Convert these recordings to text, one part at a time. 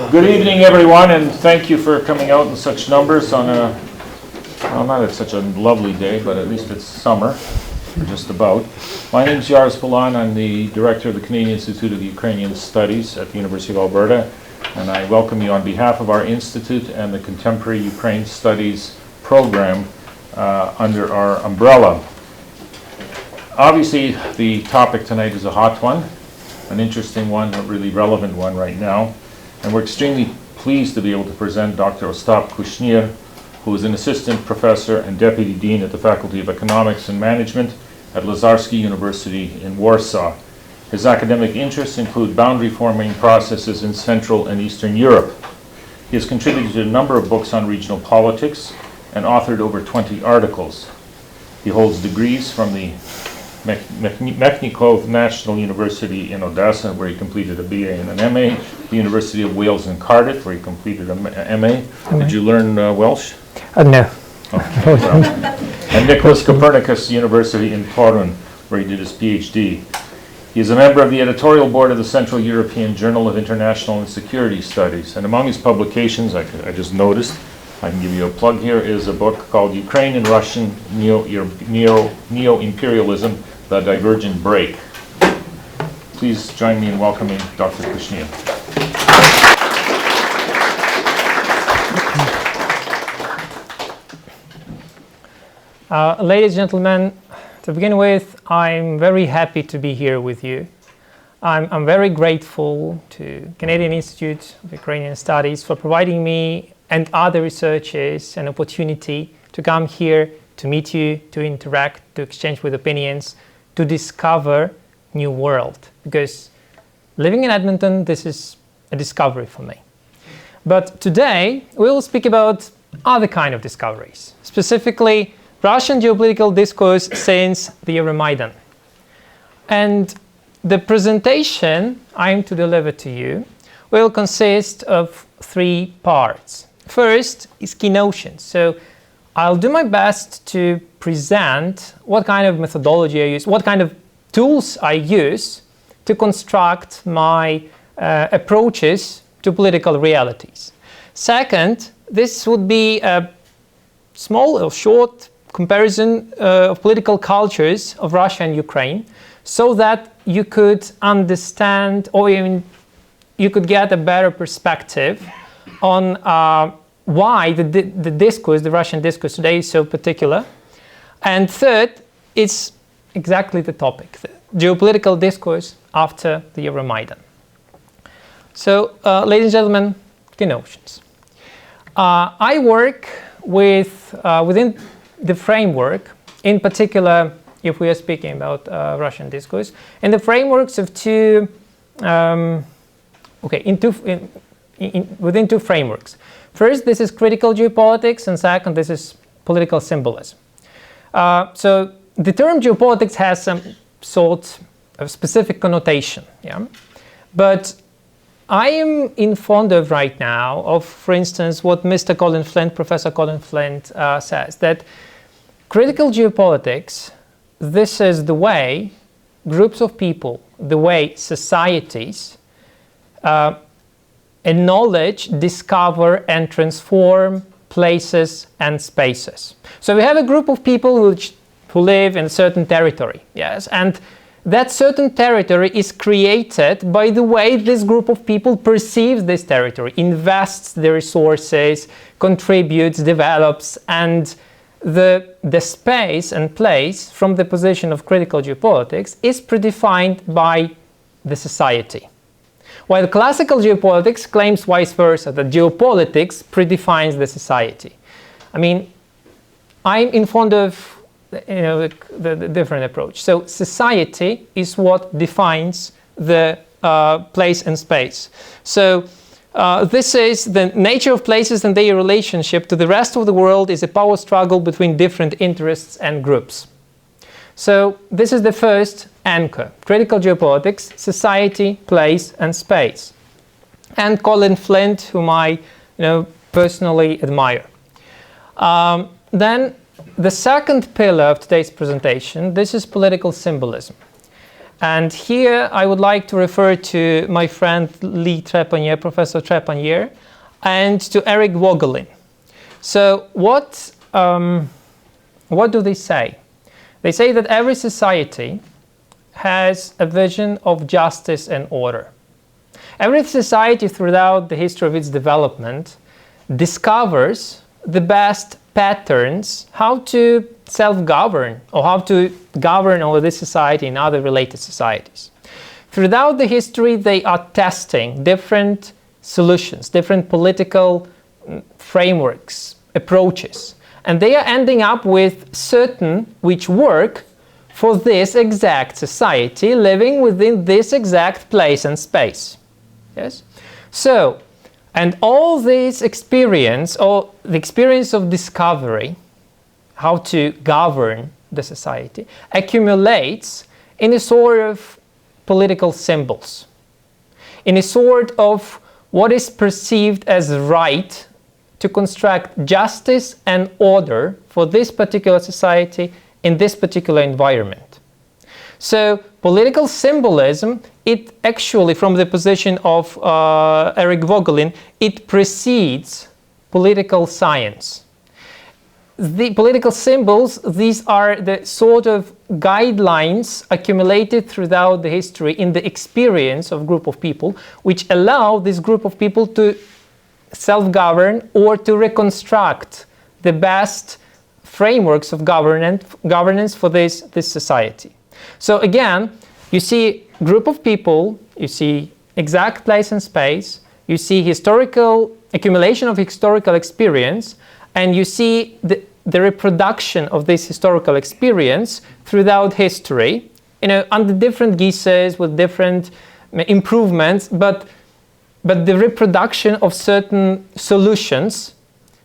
Good evening, everyone, and thank you for coming out in such numbers on a, well, not at such a lovely day, but at least it's summer, just about. My name is Yaris Balan. I'm the director of the Canadian Institute of Ukrainian Studies at the University of Alberta, and I welcome you on behalf of our institute and the Contemporary Ukraine Studies program under our umbrella. Obviously, the topic tonight is a hot one, an interesting one, a really relevant one right now. And we're extremely pleased to be able to present Dr. Ostap Kushnir, who is an assistant professor and deputy dean at the Faculty of Economics and Management at Lazarski University in Warsaw. His academic interests include boundary forming processes in Central and Eastern Europe. He has contributed to a number of books on regional politics and authored over 20 articles. He holds degrees from the Mechnikov National University in Odessa, where he completed a BA and an MA, the University of Wales in Cardiff, where he completed a MA. Did you learn Welsh? No. Oh, well. And Nicholas Copernicus University in Torun, where he did his PhD. He is a member of the editorial board of the Central European Journal of International and Security Studies. And among his publications, I just noticed, I can give you a plug here, is a book called Ukrainian and Russian Neo-Imperialism, The Divergent Break. Please join me in welcoming Dr. Kushnir. Ladies and gentlemen, to begin with, I'm very happy to be here with you. I'm very grateful to Canadian Institute of Ukrainian Studies for providing me and other researchers an opportunity to come here, to meet you, to interact, to exchange with opinions, to discover new world. Because living in Edmonton, this is a discovery for me. But today, we will speak about other kind of discoveries, specifically Russian geopolitical discourse since the Euromaidan. And the presentation I'm to deliver to you will consist of three parts. First is key notions. So I'll do my best to present what kind of methodology I use, what kind of tools I use to construct my approaches to political realities. Second, this would be a small or short comparison of political cultures of Russia and Ukraine, so that you could understand, or even you could get a better perspective on why the discourse, the Russian discourse today is so particular. And third, it's exactly the topic, the geopolitical discourse after the Euromaidan. So, ladies and gentlemen, key notions. I work within the framework, in particular, if we are speaking about Russian discourse, in the frameworks of within two frameworks. First, this is critical geopolitics, and second, this is political symbolism. So the term geopolitics has some sort of specific connotation, yeah? But I am informed of right now of, for instance, what Mr. Colin Flint, Professor Colin Flint says, that critical geopolitics, this is the way groups of people, the way societies acknowledge, discover, and transform places and spaces. So we have a group of people who live in a certain territory, yes, and that certain territory is created by the way this group of people perceives this territory, invests the resources, contributes, develops, and the space and place from the position of critical geopolitics is predefined by the society. While classical geopolitics claims vice versa, that geopolitics predefines the society. I mean, I'm informed of the different approach. So society is what defines the place and space. So this is the nature of places and their relationship to the rest of the world is a power struggle between different interests and groups. So this is the first anchor, critical geopolitics, society, place, and space. And Colin Flint, whom I personally admire. Then the second pillar of today's presentation, this is political symbolism. And here I would like to refer to my friend Lee Trepanier, Professor Trepanier, and to Eric Vogelin. So what do they say? They say that every society has a vision of justice and order. Every society throughout the history of its development discovers the best patterns how to self-govern or how to govern over this society and other related societies. Throughout the history, they are testing different solutions, different political frameworks, approaches, and they are ending up with certain which work for this exact society living within this exact place and space. Yes? So, and all this experience, or the experience of discovery, how to govern the society, accumulates in a sort of political symbols, in a sort of what is perceived as right to construct justice and order for this particular society in this particular environment. So political symbolism, it actually, from the position of Eric Vogelin, it precedes political science. The political symbols, these are the sort of guidelines accumulated throughout the history in the experience of a group of people, which allow this group of people to self-govern or to reconstruct the best frameworks of governance for this society. So again, you see group of people, you see exact place and space, you see historical accumulation of historical experience, and you see the reproduction of this historical experience throughout history, under different guises with different improvements, but the reproduction of certain solutions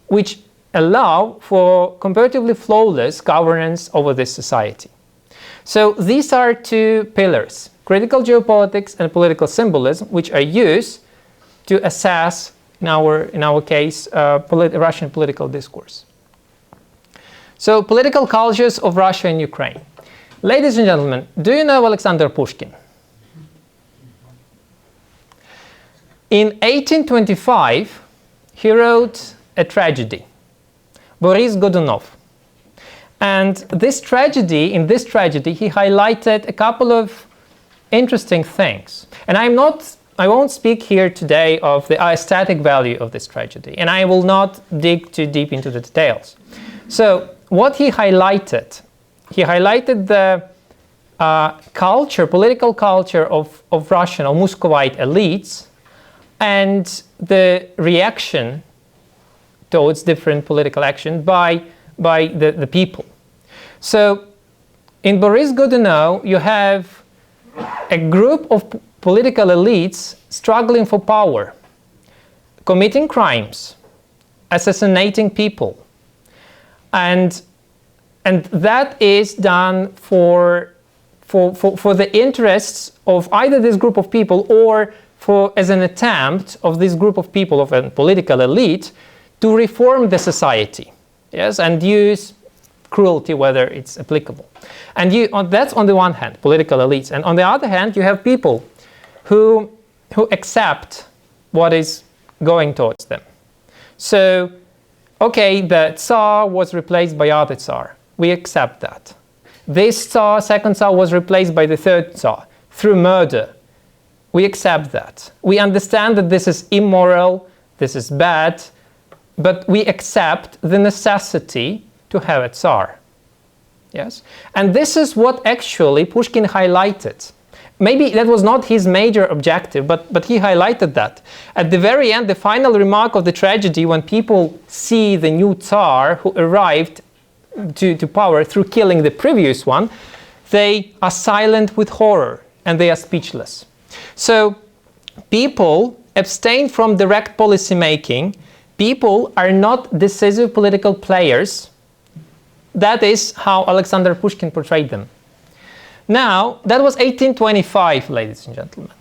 which allow for comparatively flawless governance over this society. So these are two pillars, critical geopolitics and political symbolism, which are used to assess, in our case, Russian political discourse. So political cultures of Russia and Ukraine. Ladies and gentlemen, do you know Alexander Pushkin? In 1825, he wrote a tragedy, Boris Godunov. And in this tragedy, he highlighted a couple of interesting things. And I won't speak here today of the aesthetic value of this tragedy, and I will not dig too deep into the details. So what he highlighted the political culture of Russian or Muscovite elites, and the reaction towards different political action by the people. So in Boris Godunov, you have a group of political elites struggling for power, committing crimes, assassinating people, and that is done for the interests of either this group of people or as an attempt of this group of people, of a political elite, to reform the society, yes, and use cruelty whether it's applicable. And that's on the one hand, political elites, and on the other hand, you have people who accept what is going towards them. So, okay, the Tsar was replaced by other Tsar. We accept that. This Tsar, second Tsar, was replaced by the third Tsar through murder. We accept that. We understand that this is immoral, this is bad, but we accept the necessity to have a Tsar. Yes? And this is what actually Pushkin highlighted. Maybe that was not his major objective, but he highlighted that. At the very end, the final remark of the tragedy, when people see the new Tsar who arrived to power through killing the previous one, they are silent with horror and they are speechless. So people abstain from direct policy making. People are not decisive political players. That is how Alexander Pushkin portrayed them. Now, that was 1825, ladies and gentlemen.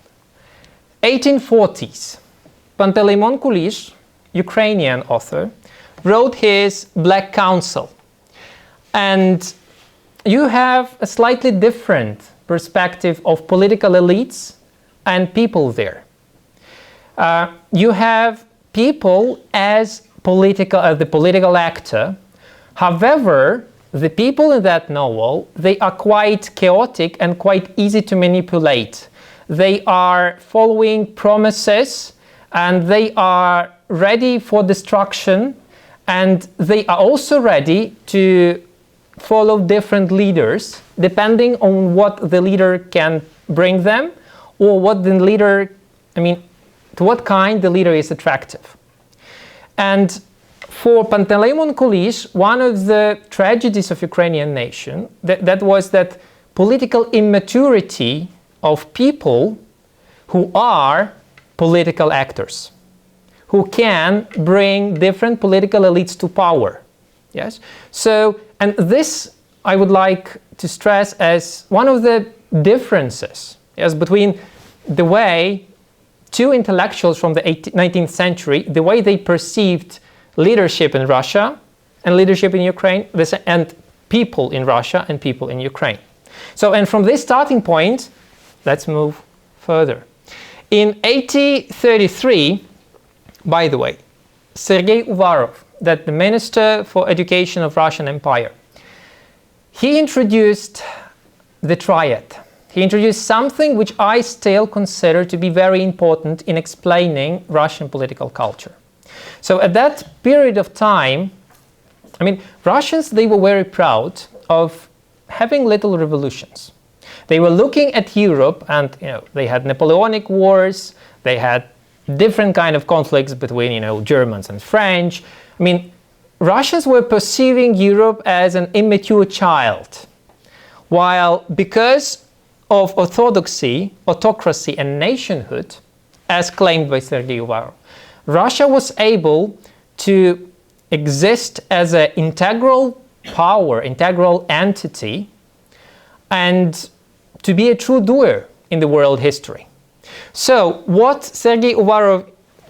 1840s, Panteleimon Kulish, Ukrainian author, wrote his Black Council. And you have a slightly different perspective of political elites and people there. You have people as the political actor. However, the people in that novel, they are quite chaotic and quite easy to manipulate. They are following promises and they are ready for destruction, and they are also ready to follow different leaders depending on what the leader can bring them, or what the leader, to what kind the leader is attractive. And for Panteleimon Kulish, one of the tragedies of Ukrainian nation, that was that political immaturity of people who are political actors, who can bring different political elites to power. Yes. So, and this I would like to stress as one of the differences, yes, between the way two intellectuals from the 19th century, the way they perceived leadership in Russia and leadership in Ukraine, and people in Russia and people in Ukraine. So, and from this starting point, let's move further. In 1833, by the way, Sergei Uvarov, that the Minister for Education of Russian Empire, he introduced the Triad. He introduced something which I still consider to be very important in explaining Russian political culture. So at that period of time, Russians, they were very proud of having little revolutions. They were looking at Europe, and they had Napoleonic wars, they had different kind of conflicts between Germans and French. Russians were perceiving Europe as an immature child, while because of orthodoxy, autocracy and nationhood, as claimed by Sergei Uvarov, Russia was able to exist as an integral power, integral entity, and to be a true doer in the world history. So what Sergei Uvarov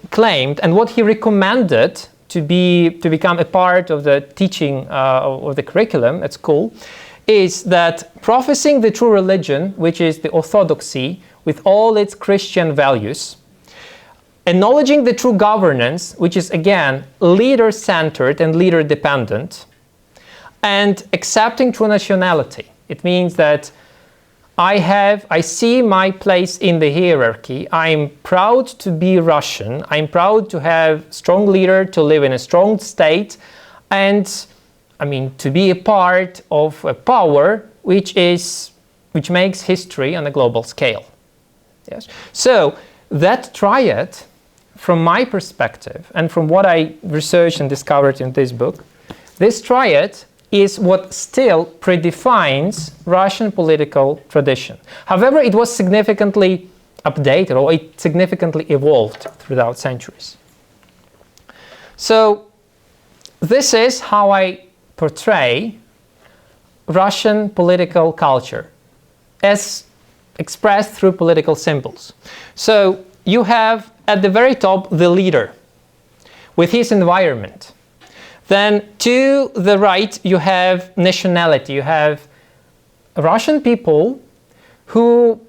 claimed and what he recommended to become a part of the teaching of the curriculum at school is that professing the true religion, which is the orthodoxy with all its Christian values, acknowledging the true governance, which is again leader-centered and leader-dependent, and accepting true nationality. It means that I see my place in the hierarchy. I'm proud to be Russian. I'm proud to have a strong leader, to live in a strong state, and to be a part of a power which makes history on a global scale. Yes. So that triad, from my perspective, and from what I researched and discovered in this book, this triad is what still predefines Russian political tradition. However, it was significantly updated, or it significantly evolved throughout centuries. So this is how I portray Russian political culture as expressed through political symbols. So you have at the very top the leader with his environment. Then to the right you have nationality. You have Russian people who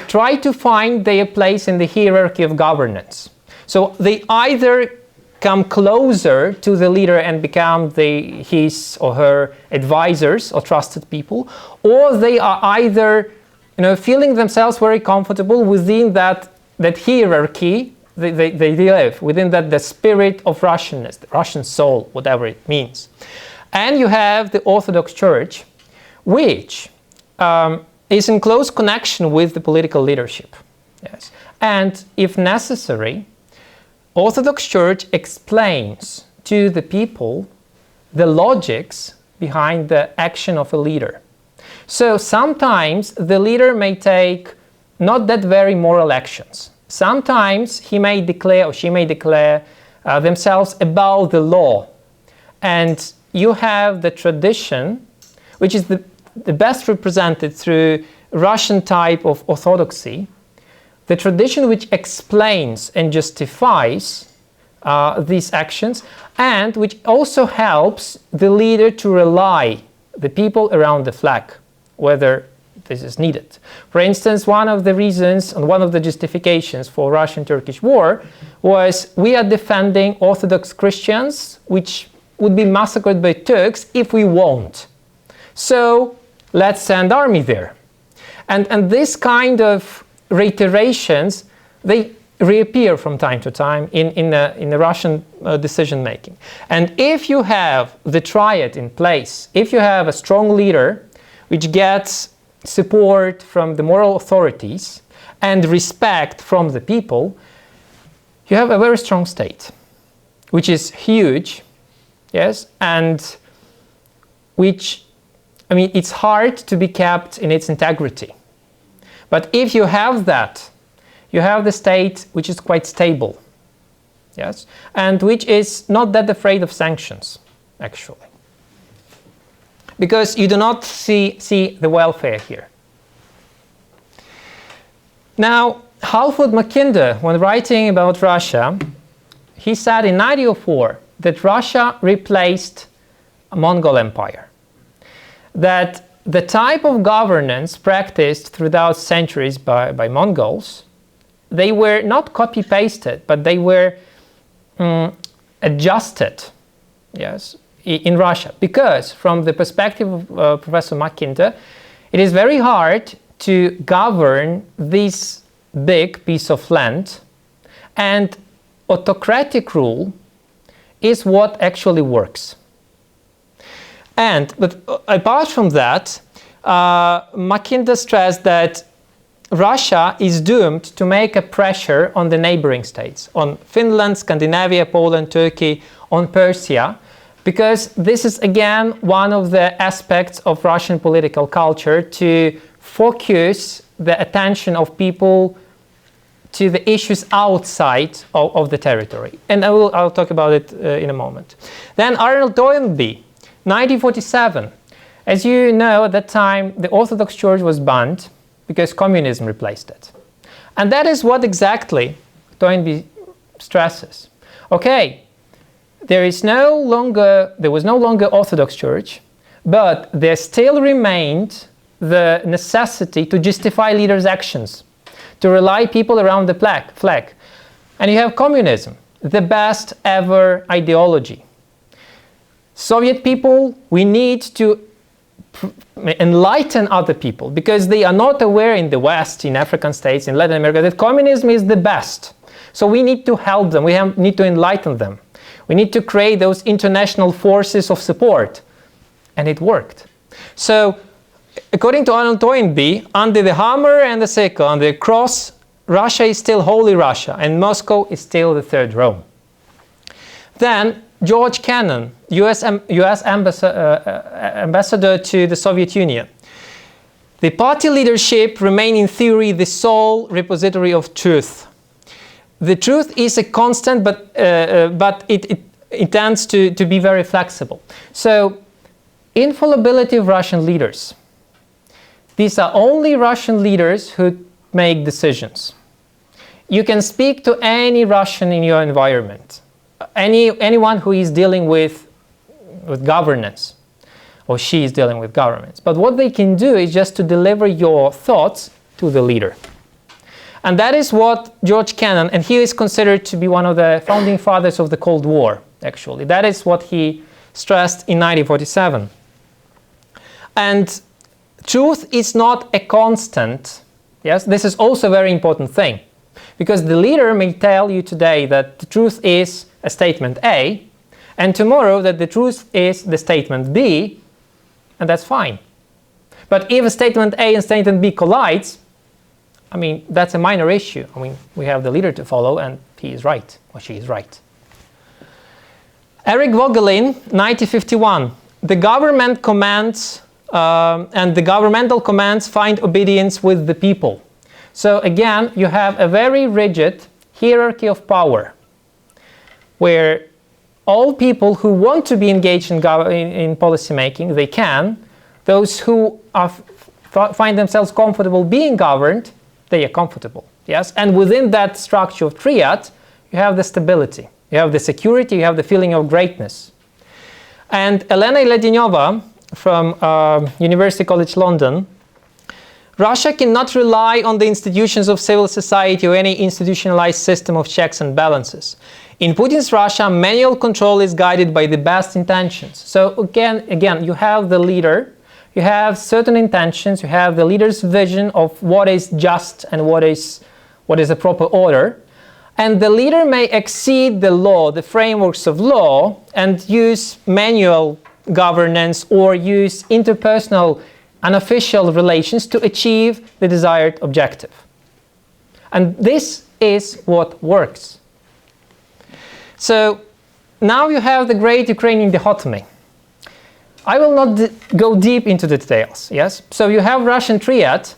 try to find their place in the hierarchy of governance. So they either come closer to the leader and become his or her advisors or trusted people, or they are either feeling themselves very comfortable within that hierarchy. They live within the spirit of Russianness, the Russian soul, whatever it means. And you have the Orthodox Church, which is in close connection with the political leadership. Yes. And if necessary, Orthodox Church explains to the people the logics behind the action of a leader. So sometimes the leader may take not that very moral actions. Sometimes he may declare or she may declare themselves above the law. And you have the tradition, which is the best represented through Russian type of orthodoxy, the tradition which explains and justifies these actions, and which also helps the leader to rely the people around the flag, whether this is needed. For instance, one of the reasons and one of the justifications for Russian-Turkish war was we are defending Orthodox Christians, which would be massacred by Turks if we won't. So let's send army there. And this kind of reiterations, they reappear from time to time in the Russian decision-making. And if you have the Triad in place, if you have a strong leader which gets support from the moral authorities and respect from the people, you have a very strong state, which is huge, yes, and which, I mean, it's hard to be kept in its integrity. But if you have that, you have the state which is quite stable, yes, and which is not that afraid of sanctions, actually. Because you do not see the welfare here. Now, Halford Mackinder, when writing about Russia, he said in 1904 that Russia replaced a Mongol Empire. That the type of governance practiced throughout centuries by Mongols, they were not copy-pasted, but they were adjusted, yes, in Russia. Because from the perspective of Professor Mackinder, it is very hard to govern this big piece of land, and autocratic rule is what actually works. But apart from that, Mackinder stressed that Russia is doomed to make a pressure on the neighboring states, on Finland, Scandinavia, Poland, Turkey, on Persia, because this is again one of the aspects of Russian political culture to focus the attention of people to the issues outside of the territory. And I'll talk about it in a moment. Then Arnold Toynbee, 1947. As you know, at that time, the Orthodox Church was banned because communism replaced it. And that is what exactly Toynbee stresses. Okay, there was no longer Orthodox Church, but there still remained the necessity to justify leaders' actions, to rally people around the flag. And you have communism, the best ever ideology. Soviet people, we need to enlighten other people because they are not aware in the West, in African states, in Latin America, that communism is the best. So we need to help them, need to enlighten them. We need to create those international forces of support. And it worked. So, according to Arnold Toynbee, under the hammer and the sickle, under the cross, Russia is still Holy Russia, and Moscow is still the Third Rome. Then, George Kennan, US ambassador to the Soviet Union. The party leadership remain in theory the sole repository of truth. The truth is a constant, but it tends to be very flexible. So, infallibility of Russian leaders. These are only Russian leaders who make decisions. You can speak to any Russian in your environment, anyone who is dealing with governance, or she is dealing with governments. But what they can do is just to deliver your thoughts to the leader. And that is what George Kennan, and he is considered to be one of the founding fathers of the Cold War, actually. That is what he stressed in 1947. And truth is not a constant. Yes, this is also a very important thing. Because the leader may tell you today that the truth is a statement A, and tomorrow that the truth is the statement B, and that's fine. But if a statement A and statement B collides, I mean, that's a minor issue. I mean, we have the leader to follow, and he is right, or she is right. Eric Vogelin, 1951. The government commands and the governmental commands find obedience with the people. So again, you have a very rigid hierarchy of power, where all people who want to be engaged in policy making, they can. Those who find themselves comfortable being governed, they are comfortable. Yes, and within that structure of Triad, you have the stability, you have the security, you have the feeling of greatness. And Elena Iladinova from University College London Russia cannot rely on the institutions of civil society or any institutionalized system of checks and balances. In Putin's Russia, manual control is guided by the best intentions. So again, you have the leader, you have certain intentions, you have the leader's vision of what is just and what is a proper order. And the leader may exceed the law, the frameworks of law, and use manual governance or use interpersonal unofficial relations to achieve the desired objective. And this is what works. So now you have the great Ukrainian dichotomy. I will not go deep into the details, yes? So you have Russian Triad,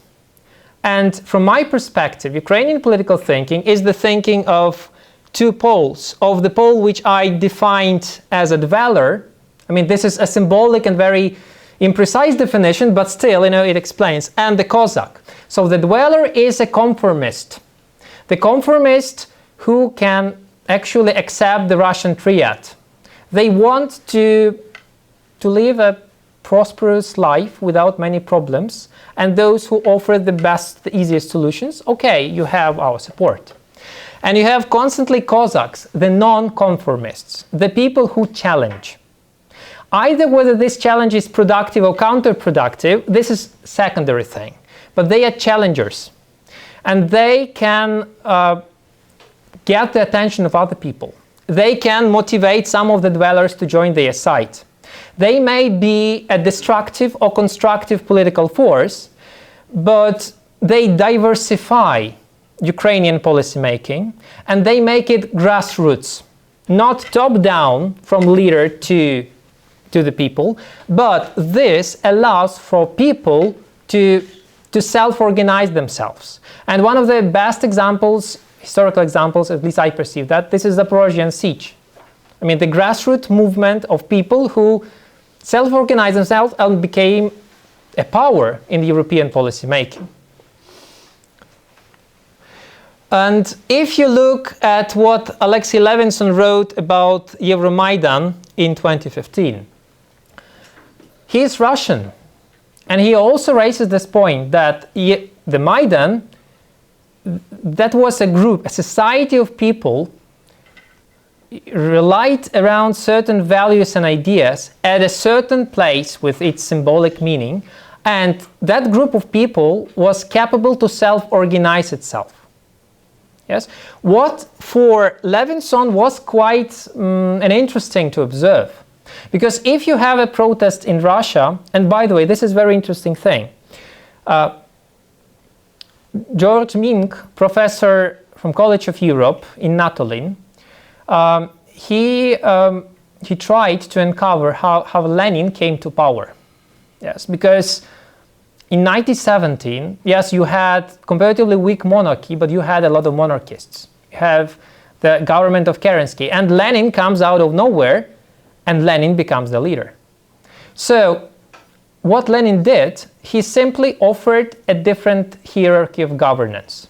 and from my perspective, Ukrainian political thinking is the thinking of two poles, of the pole which I defined as a dweller. I mean, this is a symbolic and very imprecise definition, but still, it explains, and the Cossack. So the dweller is a conformist. The conformist who can actually accept the Russian Triad. They want to live a prosperous life without many problems, and those who offer the best, the easiest solutions, okay, you have our support. And you have constantly Cossacks, the non-conformists, the people who challenge. Either whether this challenge is productive or counterproductive, this is secondary thing. But they are challengers. And they can get the attention of other people. They can motivate some of the dwellers to join their side. They may be a destructive or constructive political force, but they diversify Ukrainian policymaking, and they make it grassroots, not top-down from leader to the people, but this allows for people to self-organize themselves. And one of the best examples, historical examples, at least I perceive that, this is the Zaporozhian siege. I mean, the grassroots movement of people who self-organized themselves and became a power in the European policy making. And if you look at what Alexei Levinson wrote about Euromaidan in 2015, he is Russian, and he also raises this point that the Maidan, that was a group, a society of people relied around certain values and ideas at a certain place with its symbolic meaning, and that group of people was capable to self-organize itself. Yes? What for Levinson was quite interesting to observe. Because if you have a protest in Russia, and by the way, this is a very interesting thing. George Mink, professor from College of Europe in Natolin, he tried to uncover how Lenin came to power. Yes, because in 1917, yes, you had comparatively weak monarchy, but you had a lot of monarchists. You have the government of Kerensky, and Lenin comes out of nowhere, and Lenin becomes the leader. So what Lenin did, he simply offered a different hierarchy of governance.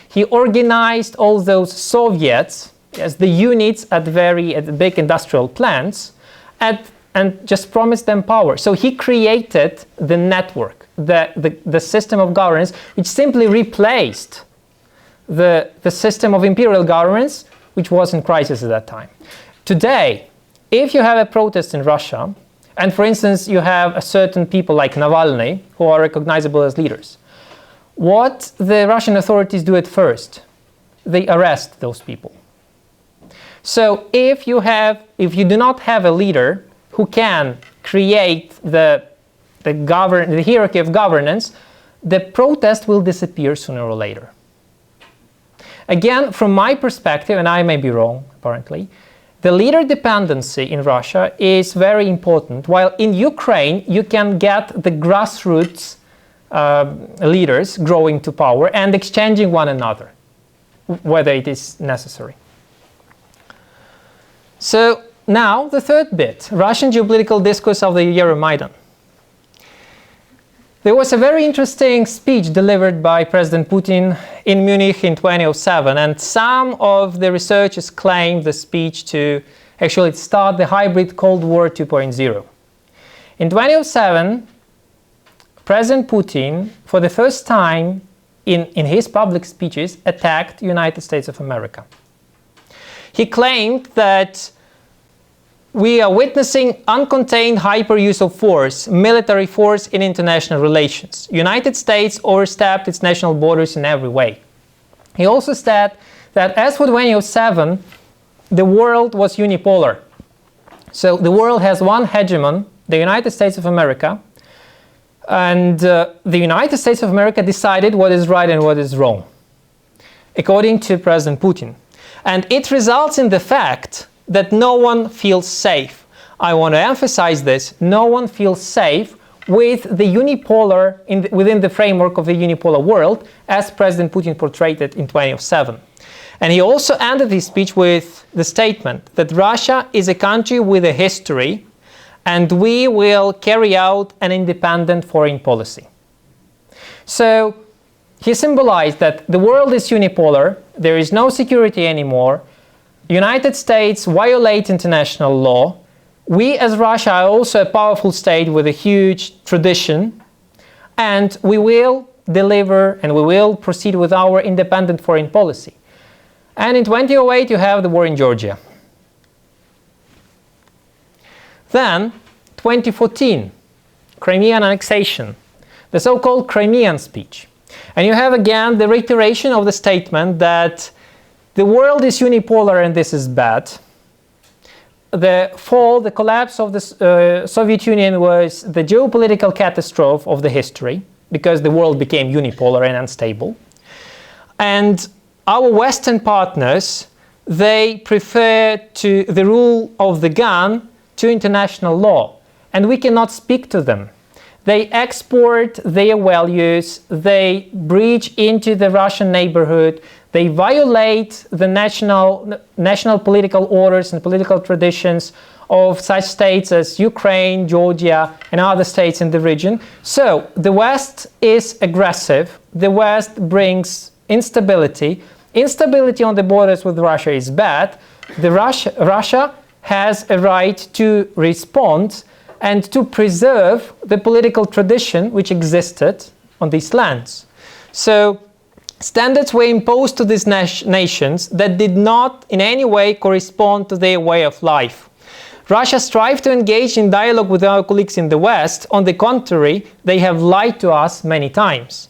He organized all those Soviets, yes, the units at the big industrial plants, and just promised them power. So he created the network, the system of governance, which simply replaced the system of imperial governance, which was in crisis at that time. Today, if you have a protest in Russia, and for instance, you have a certain people like Navalny, who are recognizable as leaders, what the Russian authorities do at first, they arrest those people. So if you do not have a leader who can create the hierarchy of governance, the protest will disappear sooner or later. Again, from my perspective, and I may be wrong apparently, the leader dependency in Russia is very important, while in Ukraine you can get the grassroots leaders growing to power and exchanging one another, whether it is necessary. So now the third bit, Russian geopolitical discourse of the Euromaidan. There was a very interesting speech delivered by President Putin in Munich in 2007, and some of the researchers claim the speech to actually start the hybrid Cold War 2.0. In 2007, President Putin, for the first time in his public speeches, attacked the United States of America. He claimed that we are witnessing uncontained hyper-use of force, military force in international relations. United States overstepped its national borders in every way. He also said that as for 2007, the world was unipolar. So the world has one hegemon, the United States of America, and the United States of America decided what is right and what is wrong, according to President Putin. And it results in the fact that no one feels safe. I want to emphasize this. No one feels safe with the unipolar, within the framework of the unipolar world, as President Putin portrayed it in 2007. And he also ended his speech with the statement that Russia is a country with a history and we will carry out an independent foreign policy. So he symbolized that the world is unipolar, there is no security anymore, United States violate international law. We as Russia are also a powerful state with a huge tradition, and we will deliver and we will proceed with our independent foreign policy. And in 2008 you have the war in Georgia. Then 2014, Crimean annexation, the so-called Crimean speech. And you have again the reiteration of the statement that the world is unipolar and this is bad. The collapse of the Soviet Union was the geopolitical catastrophe of the history because the world became unipolar and unstable. And our Western partners, they prefer the rule of the gun to international law, and we cannot speak to them. They export their values, they breach into the Russian neighborhood, they violate the national political orders and political traditions of such states as Ukraine, Georgia, and other states in the region. So the West is aggressive, the West brings instability. Instability on the borders with Russia is bad. Russia has a right to respond and to preserve the political tradition which existed on these lands. So standards were imposed to these nations that did not in any way correspond to their way of life. Russia strived to engage in dialogue with our colleagues in the West. On the contrary, they have lied to us many times.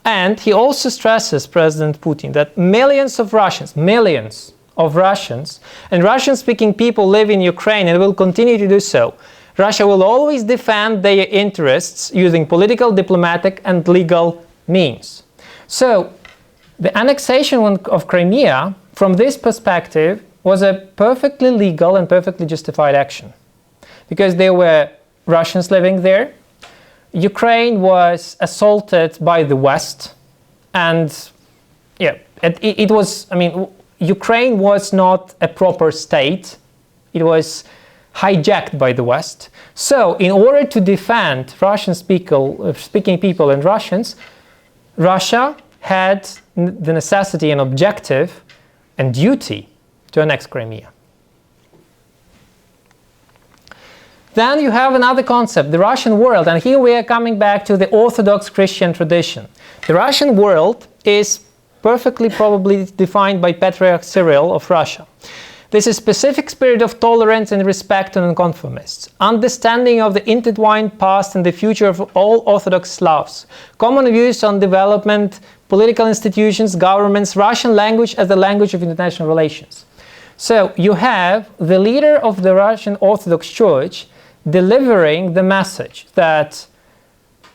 And he also stresses, President Putin, that millions of Russians and Russian-speaking people live in Ukraine and will continue to do so. Russia will always defend their interests using political, diplomatic, and legal means. So the annexation of Crimea, from this perspective, was a perfectly legal and perfectly justified action, because there were Russians living there. Ukraine was assaulted by the West, and it was, Ukraine was not a proper state. It was hijacked by the West. So in order to defend Russian-speaking people and Russians, Russia had the necessity and objective and duty to annex Crimea. Then you have another concept, the Russian world, and here we are coming back to the Orthodox Christian tradition. The Russian world is perfectly probably defined by Patriarch Cyril of Russia. This is a specific spirit of tolerance and respect to nonconformists, understanding of the intertwined past and the future of all Orthodox Slavs, common views on development, political institutions, governments, Russian language as the language of international relations. So you have the leader of the Russian Orthodox Church delivering the message that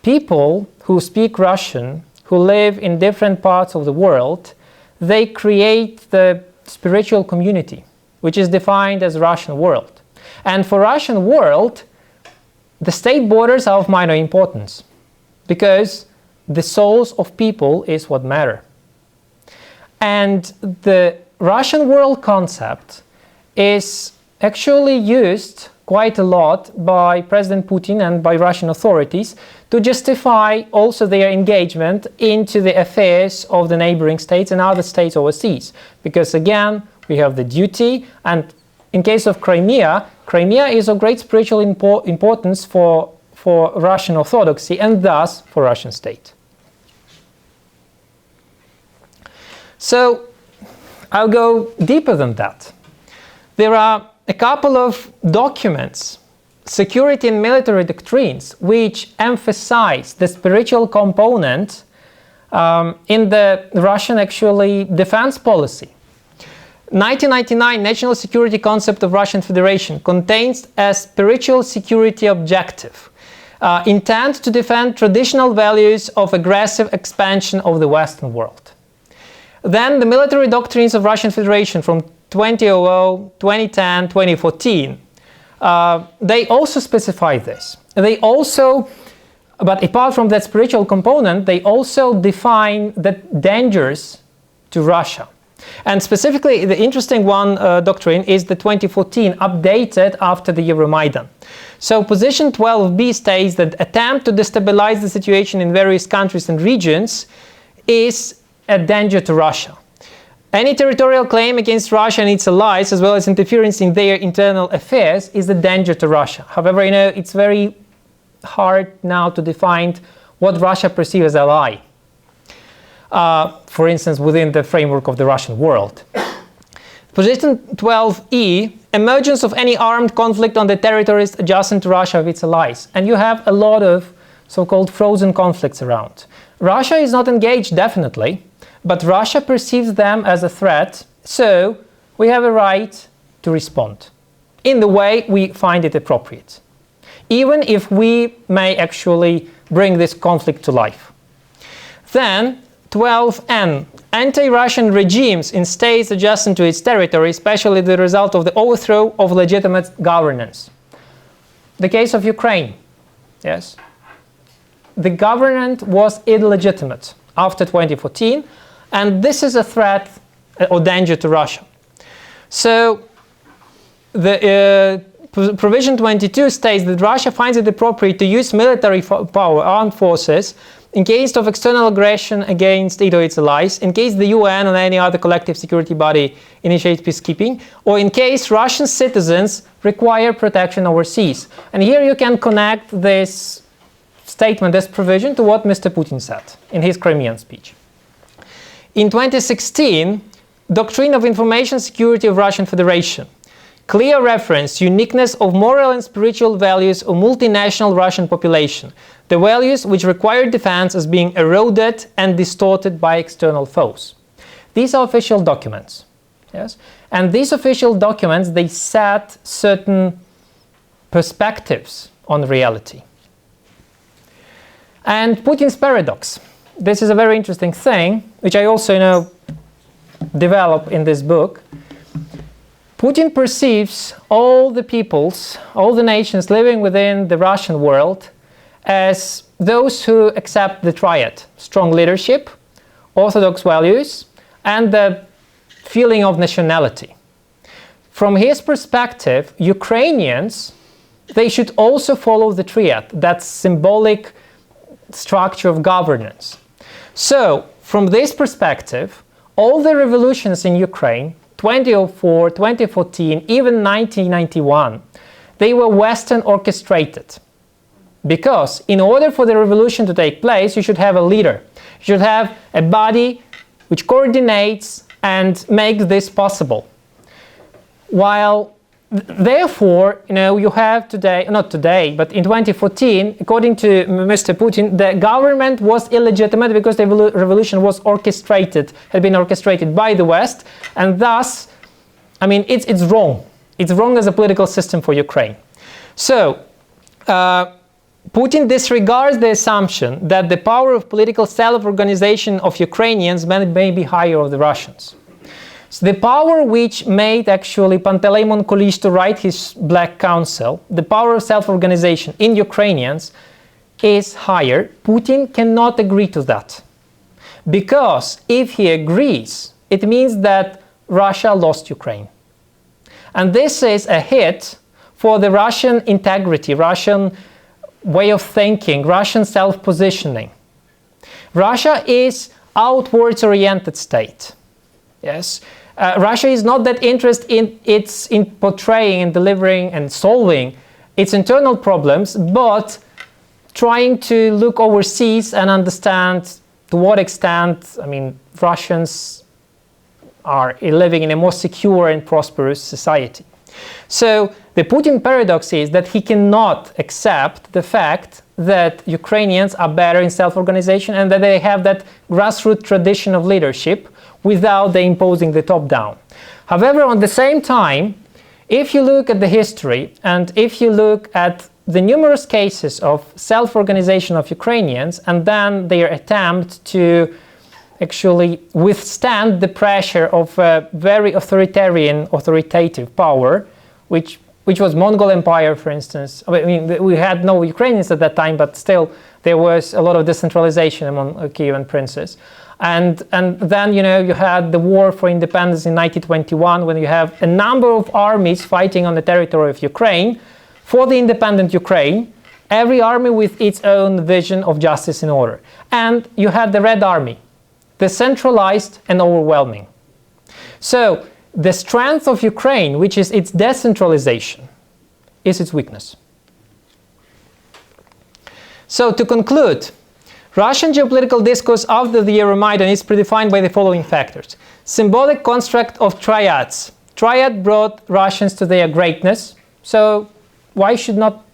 people who speak Russian, who live in different parts of the world, they create the spiritual community, which is defined as Russian world. And for Russian world, the state borders are of minor importance, because the souls of people is what matter. And the Russian world concept is actually used quite a lot by President Putin and by Russian authorities to justify also their engagement into the affairs of the neighboring states and other states overseas. Because again, we have the duty, and in case of Crimea, Crimea is of great spiritual importance for for Russian Orthodoxy and thus for Russian state. So I'll go deeper than that. There are a couple of documents, security and military doctrines, which emphasize the spiritual component in the Russian defense policy. 1999 National Security Concept of Russian Federation contains a spiritual security objective, intent to defend traditional values of aggressive expansion of the Western world. Then the military doctrines of Russian Federation from 2000, 2010, 2014, they also specify this. They also, but apart from that spiritual component, they also define the dangers to Russia. And specifically, the interesting one doctrine is the 2014, updated after the Euromaidan. So position 12b states that attempt to destabilize the situation in various countries and regions is a danger to Russia. Any territorial claim against Russia and its allies, as well as interference in their internal affairs, is a danger to Russia. However, it's very hard now to define what Russia perceives as ally. For instance, within the framework of the Russian world. Position 12e, emergence of any armed conflict on the territories adjacent to Russia with its allies. And you have a lot of so-called frozen conflicts around. Russia is not engaged, definitely, but Russia perceives them as a threat, so we have a right to respond in the way we find it appropriate, even if we may actually bring this conflict to life. Then 12n, anti-Russian regimes in states adjacent to its territory, especially the result of the overthrow of legitimate governance. The case of Ukraine, yes. The government was illegitimate after 2014, and this is a threat or danger to Russia. So the provision 22 states that Russia finds it appropriate to use military power, armed forces, in case of external aggression against either its allies, in case the UN or any other collective security body initiates peacekeeping, or in case Russian citizens require protection overseas. And here you can connect this statement, this provision, to what Mr. Putin said in his Crimean speech. In 2016, Doctrine of Information Security of Russian Federation. Clear reference, uniqueness of moral and spiritual values of multinational Russian population, the values which require defense as being eroded and distorted by external foes. These are official documents, yes? And these official documents, they set certain perspectives on reality. And Putin's paradox. This is a very interesting thing, which I also develop in this book. Putin perceives all the peoples, all the nations living within the Russian world as those who accept the Triad: strong leadership, orthodox values, and the feeling of nationality. From his perspective, Ukrainians, they should also follow the Triad, that symbolic structure of governance. So, from this perspective, all the revolutions in Ukraine, 2004, 2014, even 1991, they were Western orchestrated. Because in order for the revolution to take place, you should have a leader. You should have a body which coordinates and makes this possible. While, therefore, you have today, not today, but in 2014, according to Mr. Putin, the government was illegitimate because the revolution was orchestrated, had been orchestrated by the West, and thus, it's wrong. It's wrong as a political system for Ukraine. So, Putin disregards the assumption that the power of political self-organization of Ukrainians may be higher of the Russians. So the power which made actually Panteleimon Kulish to write his Black Council, the power of self-organization in Ukrainians is higher. Putin cannot agree to that. Because if he agrees, it means that Russia lost Ukraine. And this is a hit for the Russian integrity, Russian way of thinking, Russian self-positioning. Russia is outwards oriented state. Yes, Russia is not that interested in portraying and delivering and solving its internal problems, but trying to look overseas and understand to what extent, I mean, Russians are living in a more secure and prosperous society. So the Putin paradox is that he cannot accept the fact that Ukrainians are better in self-organization and that they have that grassroots tradition of leadership without the imposing the top-down. However, on the same time, if you look at the history and if you look at the numerous cases of self-organization of Ukrainians and then their attempt to actually withstand the pressure of a very authoritative power, which was Mongol Empire, for instance. I mean, we had no Ukrainians at that time, but still there was a lot of decentralization among Kievan princes. And then, you know, you had the war for independence in 1921, when you have a number of armies fighting on the territory of Ukraine for the independent Ukraine, every army with its own vision of justice and order. And you had the Red Army, the centralized and overwhelming. So the strength of Ukraine, which is its decentralization, is its weakness. So to conclude, Russian geopolitical discourse after the Euromaidan is predefined by the following factors. Symbolic construct of triads. Triad brought Russians to their greatness, so why should not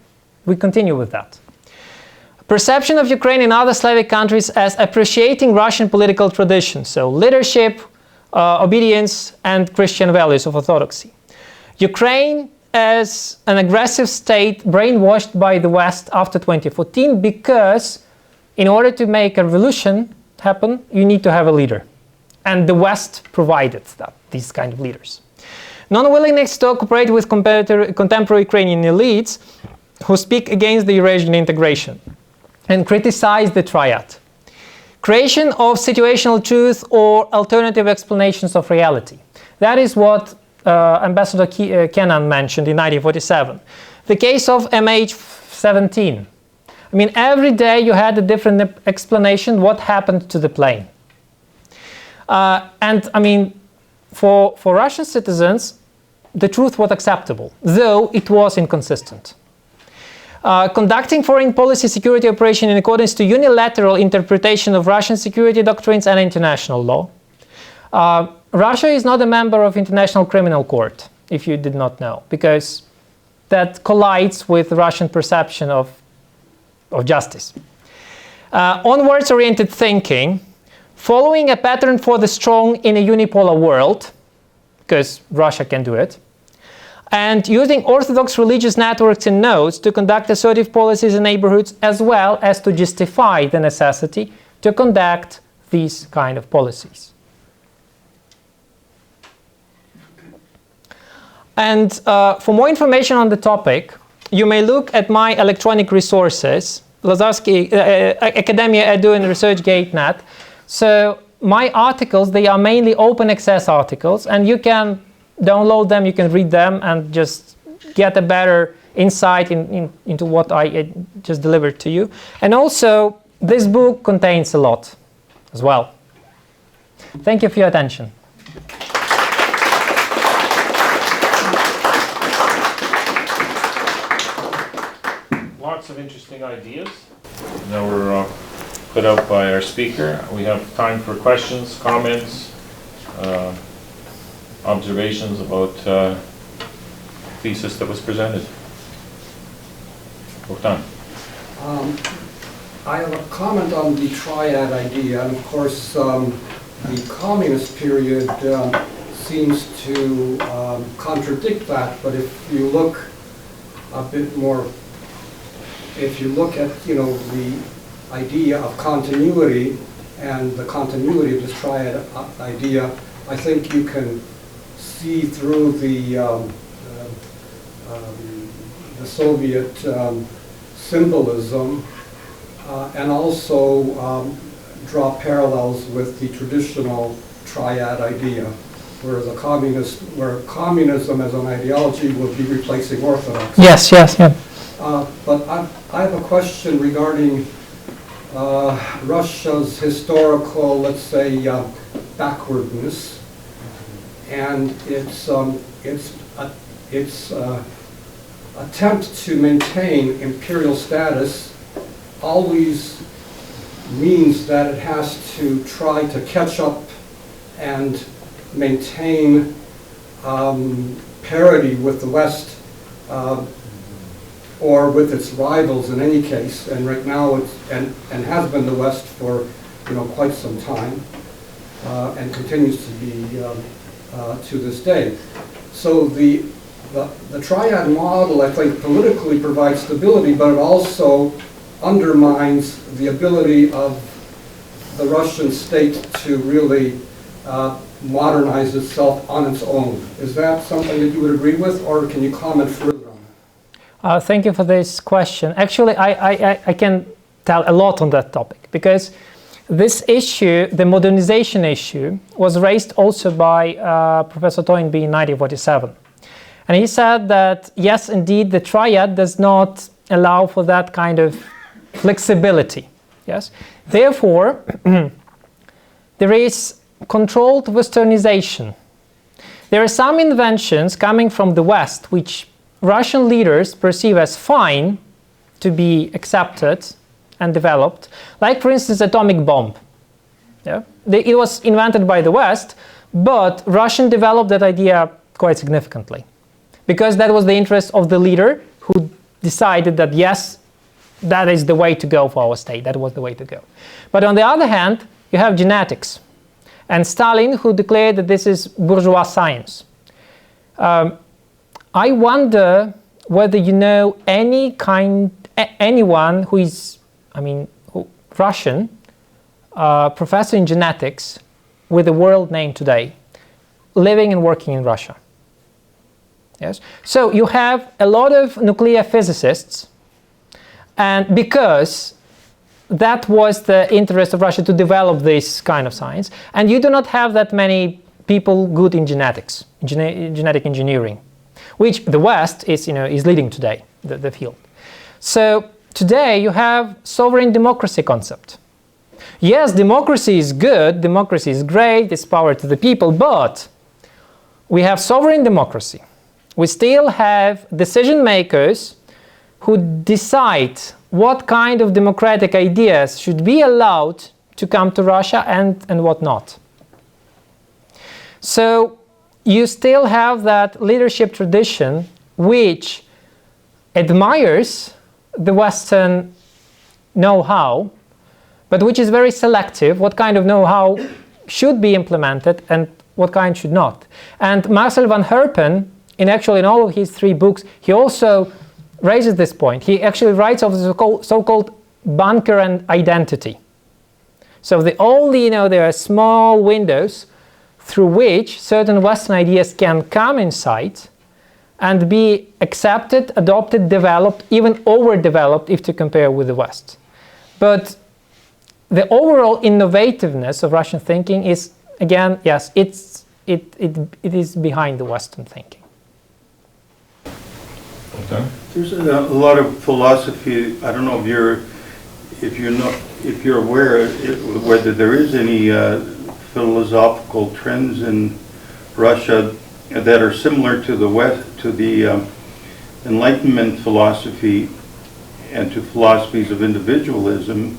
we continue with that? Perception of Ukraine and other Slavic countries as appreciating Russian political traditions, so leadership, obedience, and Christian values of orthodoxy. Ukraine as an aggressive state brainwashed by the West after 2014, because in order to make a revolution happen, you need to have a leader. And the West provided these kind of leaders. Non-willingness to cooperate with contemporary Ukrainian elites who speak against the Eurasian integration and criticize the triad. Creation of situational truth or alternative explanations of reality. That is what Ambassador Kennan mentioned in 1947. The case of MH17. I mean, every day you had a different explanation what happened to the plane. And I mean, for Russian citizens, the truth was acceptable, though it was inconsistent. Conducting foreign policy security operation in accordance to unilateral interpretation of Russian security doctrines and international law. Russia is not a member of International Criminal Court, if you did not know, because that collides with Russian perception of justice. Onwards-oriented thinking, following a pattern for the strong in a unipolar world, because Russia can do it, and using orthodox religious networks and nodes to conduct assertive policies in neighborhoods, as well as to justify the necessity to conduct these kind of policies. And for more information on the topic, you may look at my electronic resources, Lazarsky, Academia Edu and ResearchGate.net. So my articles, they are mainly open access articles, and you can download them, you can read them, and just get a better insight into what I just delivered to you. And also, this book contains a lot as well. Thank you for your attention. Lots of interesting ideas. Now we're put out by our speaker. We have time for questions, comments, observations about the thesis that was presented. Bogdan. I have a comment on the triad idea, and of course the communist period seems to contradict that, but if you look a bit more, if you look at, you know, the idea of continuity and the continuity of this triad idea, I think you can see through the Soviet symbolism and also draw parallels with the traditional triad idea, where communism as an ideology would be replacing orthodoxy. Yes, yes, yeah. But I have a question regarding Russia's historical, let's say, backwardness, and its attempt to maintain imperial status always means that it has to try to catch up and maintain parity with the West or with its rivals in any case. And right now it's and has been the West for quite some time and continues to be to this day. So the Triad model, I think, politically provides stability, but it also undermines the ability of the Russian state to really modernize itself on its own. Is that something that you would agree with, or can you comment further on that? Thank you for this question. Actually, I can tell a lot on that topic, because this issue, the modernization issue, was raised also by Professor Toynbee in 1947. And he said that, yes, indeed, the Triad does not allow for that kind of flexibility. Yes? Therefore, there is controlled Westernization. There are some inventions coming from the West which Russian leaders perceive as fine to be accepted and developed, like, for instance, atomic bomb. Yeah? It was invented by the West, but Russia developed that idea quite significantly, because that was the interest of the leader who decided that, yes, that is the way to go for our state. That was the way to go. But on the other hand, you have genetics. And Stalin, who declared that this is bourgeois science. I wonder whether you know anyone who is, Russian, professor in genetics with a world name today, living and working in Russia. Yes? So you have a lot of nuclear physicists, and because that was the interest of Russia to develop this kind of science, and you do not have that many people good in genetics, genetic engineering, which the West is leading today, the field. So today you have sovereign democracy concept. Yes, democracy is good, democracy is great, it's power to the people, but we have sovereign democracy. We still have decision makers who decide what kind of democratic ideas should be allowed to come to Russia and what not. So you still have that leadership tradition which admires the Western know-how, but which is very selective, what kind of know-how should be implemented and what kind should not. And Marcel van Herpen, in all of his 3 books, he also raises this point. He actually writes of the so-called bunker and identity. So there are small windows through which certain Western ideas can come inside and be accepted, adopted, developed, even overdeveloped if to compare with the West. But the overall innovativeness of Russian thinking is, again, yes, it is behind the Western thinking. Okay. There's a lot of philosophy. I don't know if you're aware whether there is any philosophical trends in Russia that are similar to the West, to the Enlightenment philosophy, and to philosophies of individualism,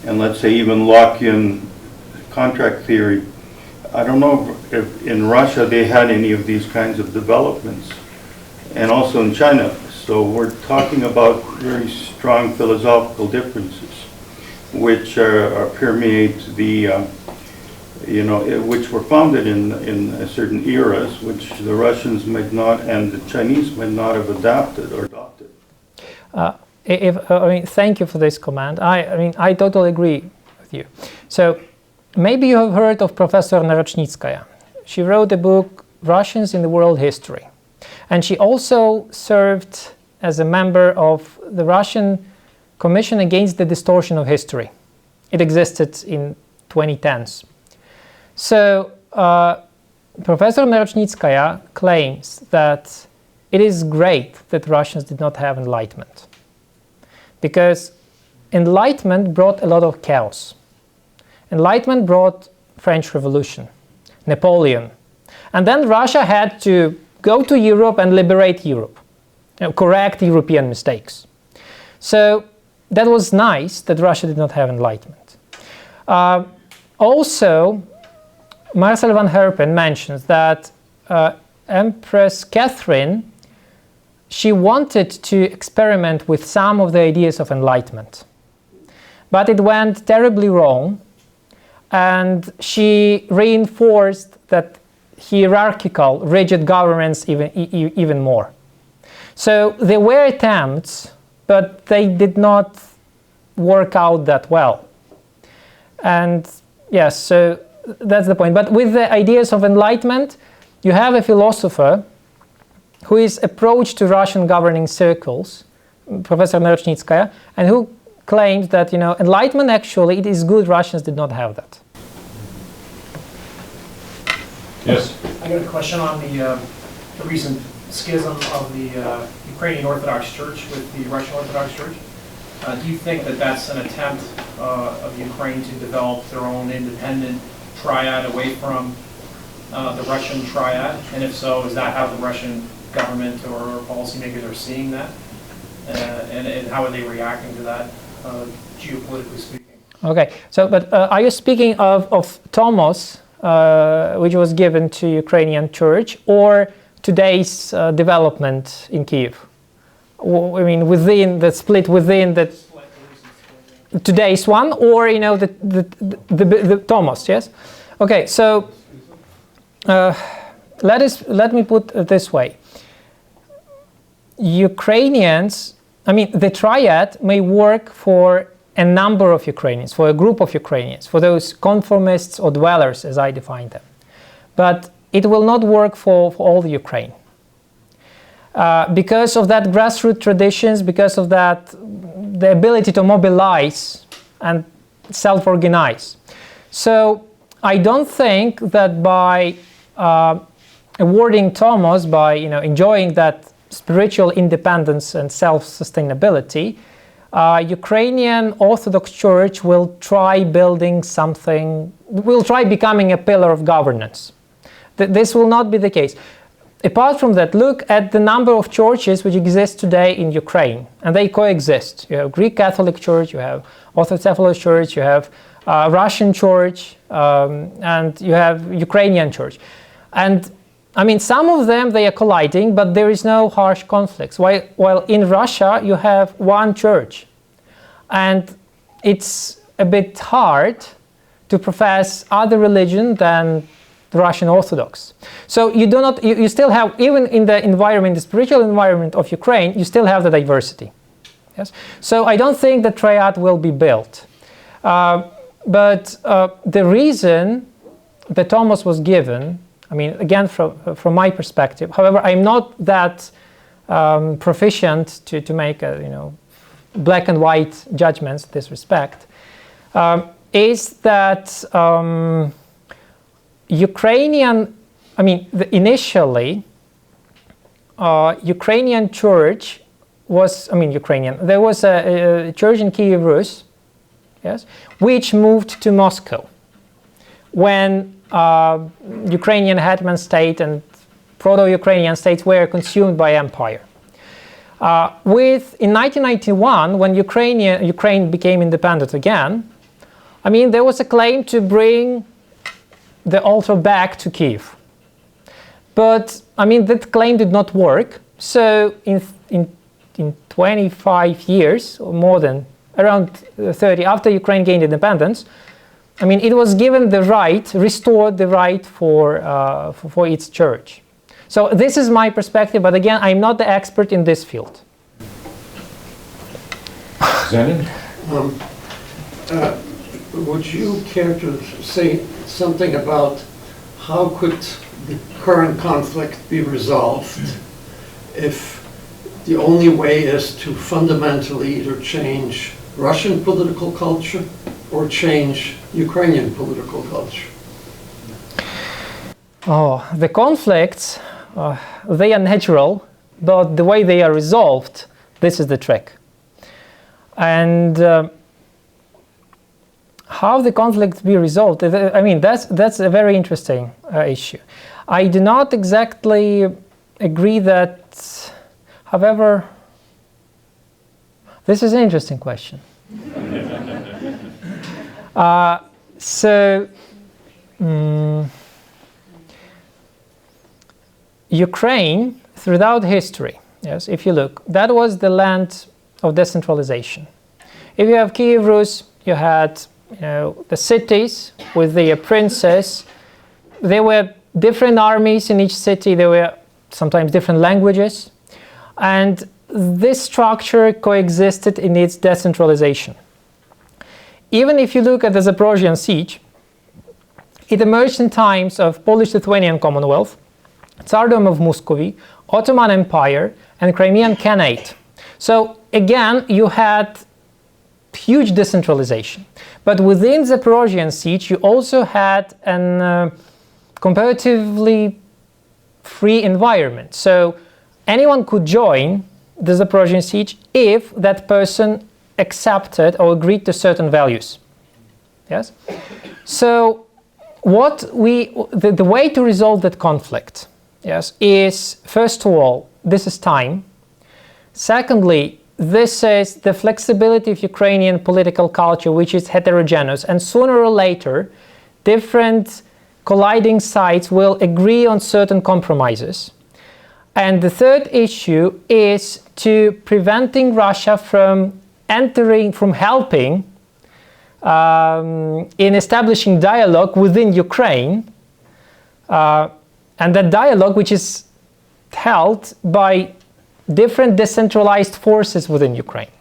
and let's say even Lockean contract theory. I don't know if in Russia they had any of these kinds of developments, and also in China. So we're talking about very strong philosophical differences, which permeate the, which were founded in certain eras, which the Russians might not, and the Chinese might not have adapted or adopted. Thank you for this comment. I totally agree with you. So maybe you have heard of Professor Narochnikskaya. She wrote a book, Russians in the World History. And she also served as a member of the Russian Commission Against the Distortion of History. It existed in 2010s. So Professor Narochnikskaya claims that it is great that Russians did not have Enlightenment, because Enlightenment brought a lot of chaos. Enlightenment brought French Revolution, Napoleon, and then Russia had to go to Europe and liberate Europe, correct European mistakes. So that was nice that Russia did not have enlightenment. Also, Marcel van Herpen mentions that Empress Catherine, she wanted to experiment with some of the ideas of enlightenment, but it went terribly wrong, and she reinforced that hierarchical, rigid governments even more. So there were attempts, but they did not work out that well. And yes, so that's the point. But with the ideas of enlightenment, you have a philosopher who is approached to Russian governing circles, Professor Nerochnitskaya, and who claims that, enlightenment actually, it is good Russians did not have that. Yes. I got a question on the recent schism of the Ukrainian Orthodox Church with the Russian Orthodox Church. Do you think that that's an attempt of Ukraine to develop their own independent triad away from the Russian triad? And if so, is that how the Russian government or policymakers are seeing that? And how are they reacting to that, geopolitically speaking? Okay, so but are you speaking of Tomos, which was given to Ukrainian Church, or today's development in Kyiv? I mean, within the split within the today's one, or the Tomos, yes? Okay, so let me put it this way. Ukrainians, I mean, the triad may work for a number of Ukrainians, for a group of Ukrainians, for those conformists or dwellers, as I define them. But it will not work for all the Ukraine. Because of that grassroots traditions, because of that, the ability to mobilize and self-organize. So I don't think that by awarding Tomos, by enjoying that spiritual independence and self-sustainability, Ukrainian Orthodox Church will try building something, will try becoming a pillar of governance. This will not be the case. Apart from that, look at the number of churches which exist today in Ukraine, and they coexist. You have Greek Catholic Church, you have Orthodox Church, you have Russian Church, and you have Ukrainian Church. And I mean, some of them, they are colliding, but there is no harsh conflicts. While in Russia, you have one church. And it's a bit hard to profess other religion than the Russian Orthodox. So you still have, even in the environment, the spiritual environment of Ukraine, you still have the diversity. Yes? So I don't think the triad will be built. But the reason the Tomos was given, I mean, again, from my perspective, however, I'm not that proficient to make black and white judgments in this respect, is that Ukrainian, I mean, initially, Ukrainian Church was, I mean, Ukrainian, there was a church in Kyiv Rus, yes, which moved to Moscow when Ukrainian hetman state and proto-Ukrainian states were consumed by empire. In 1991, when Ukraine became independent again, I mean, there was a claim to bring the altar back to Kyiv. But, I mean, that claim did not work. So in 25 years, or more than, around 30, after Ukraine gained independence, I mean, it was given the right, restored the right for its church. So this is my perspective, but again, I'm not the expert in this field. Zenon? Would you care to say something about how could the current conflict be resolved if the only way is to fundamentally either change Russian political culture or change Ukrainian political culture? Oh, the conflicts, they are natural, but the way they are resolved, this is the trick. And how the conflict be resolved, I mean, that's a very interesting issue. I do not exactly agree that, however, This is an interesting question. Ukraine, throughout history, yes, if you look, that was the land of decentralization. If you have Kiev Rus, you had the cities with the princes. There were different armies in each city. There were sometimes different languages. And this structure coexisted in its decentralization. Even if you look at the Zaporozhian siege, it emerged in times of Polish-Lithuanian Commonwealth, Tsardom of Muscovy, Ottoman Empire, and Crimean Khanate. So again, you had huge decentralization. But within the Zaporozhian siege, you also had an comparatively free environment. So anyone could join the Zaporozhian siege if that person accepted or agreed to certain values. Yes? So the way to resolve that conflict, yes, is, first of all, this is time. Secondly, this is the flexibility of Ukrainian political culture, which is heterogeneous, and sooner or later, different colliding sides will agree on certain compromises. And the third issue is to preventing Russia from helping in establishing dialogue within Ukraine, and that dialogue which is held by different decentralized forces within Ukraine.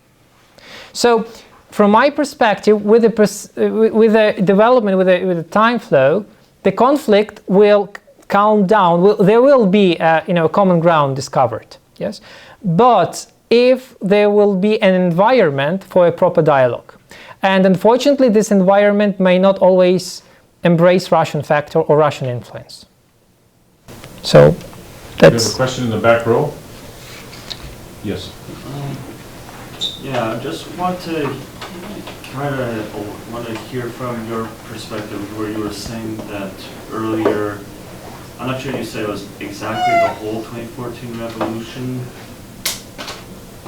So, from my perspective, with the development, with the time flow, the conflict will calm down. There will be a common ground discovered. Yes, but if there will be an environment for a proper dialogue, and unfortunately, this environment may not always embrace Russian factor or Russian influence. So, We have a question in the back row. Yes. Yeah, I just want to hear from your perspective where you were saying that earlier. I'm not sure you said it was exactly the whole 2014 revolution.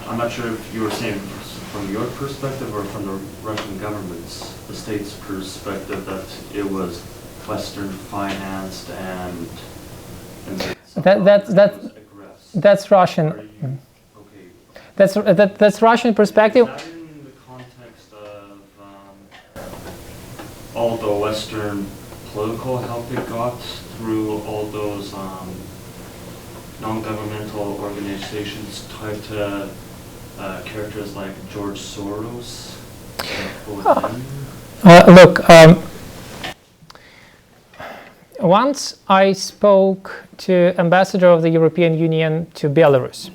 I'm not sure if you were saying from your perspective or from the Russian government's, the state's perspective, that it was Western financed and that's Russian. Okay. That's Russian perspective. Is that in the context of all the Western political help it got through all those non-governmental organizations tied to characters like George Soros? Once I spoke to ambassador of the European Union to Belarus.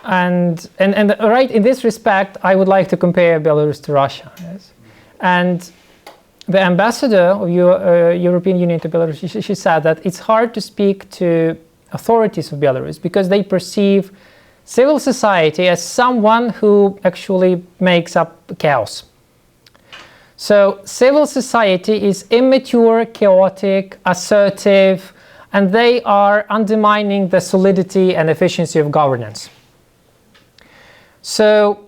And right in this respect, I would like to compare Belarus to Russia. Yes? And the ambassador of European Union to Belarus, she said that it's hard to speak to authorities of Belarus because they perceive civil society as someone who actually makes up chaos. So civil society is immature, chaotic, assertive, and they are undermining the solidity and efficiency of governance. So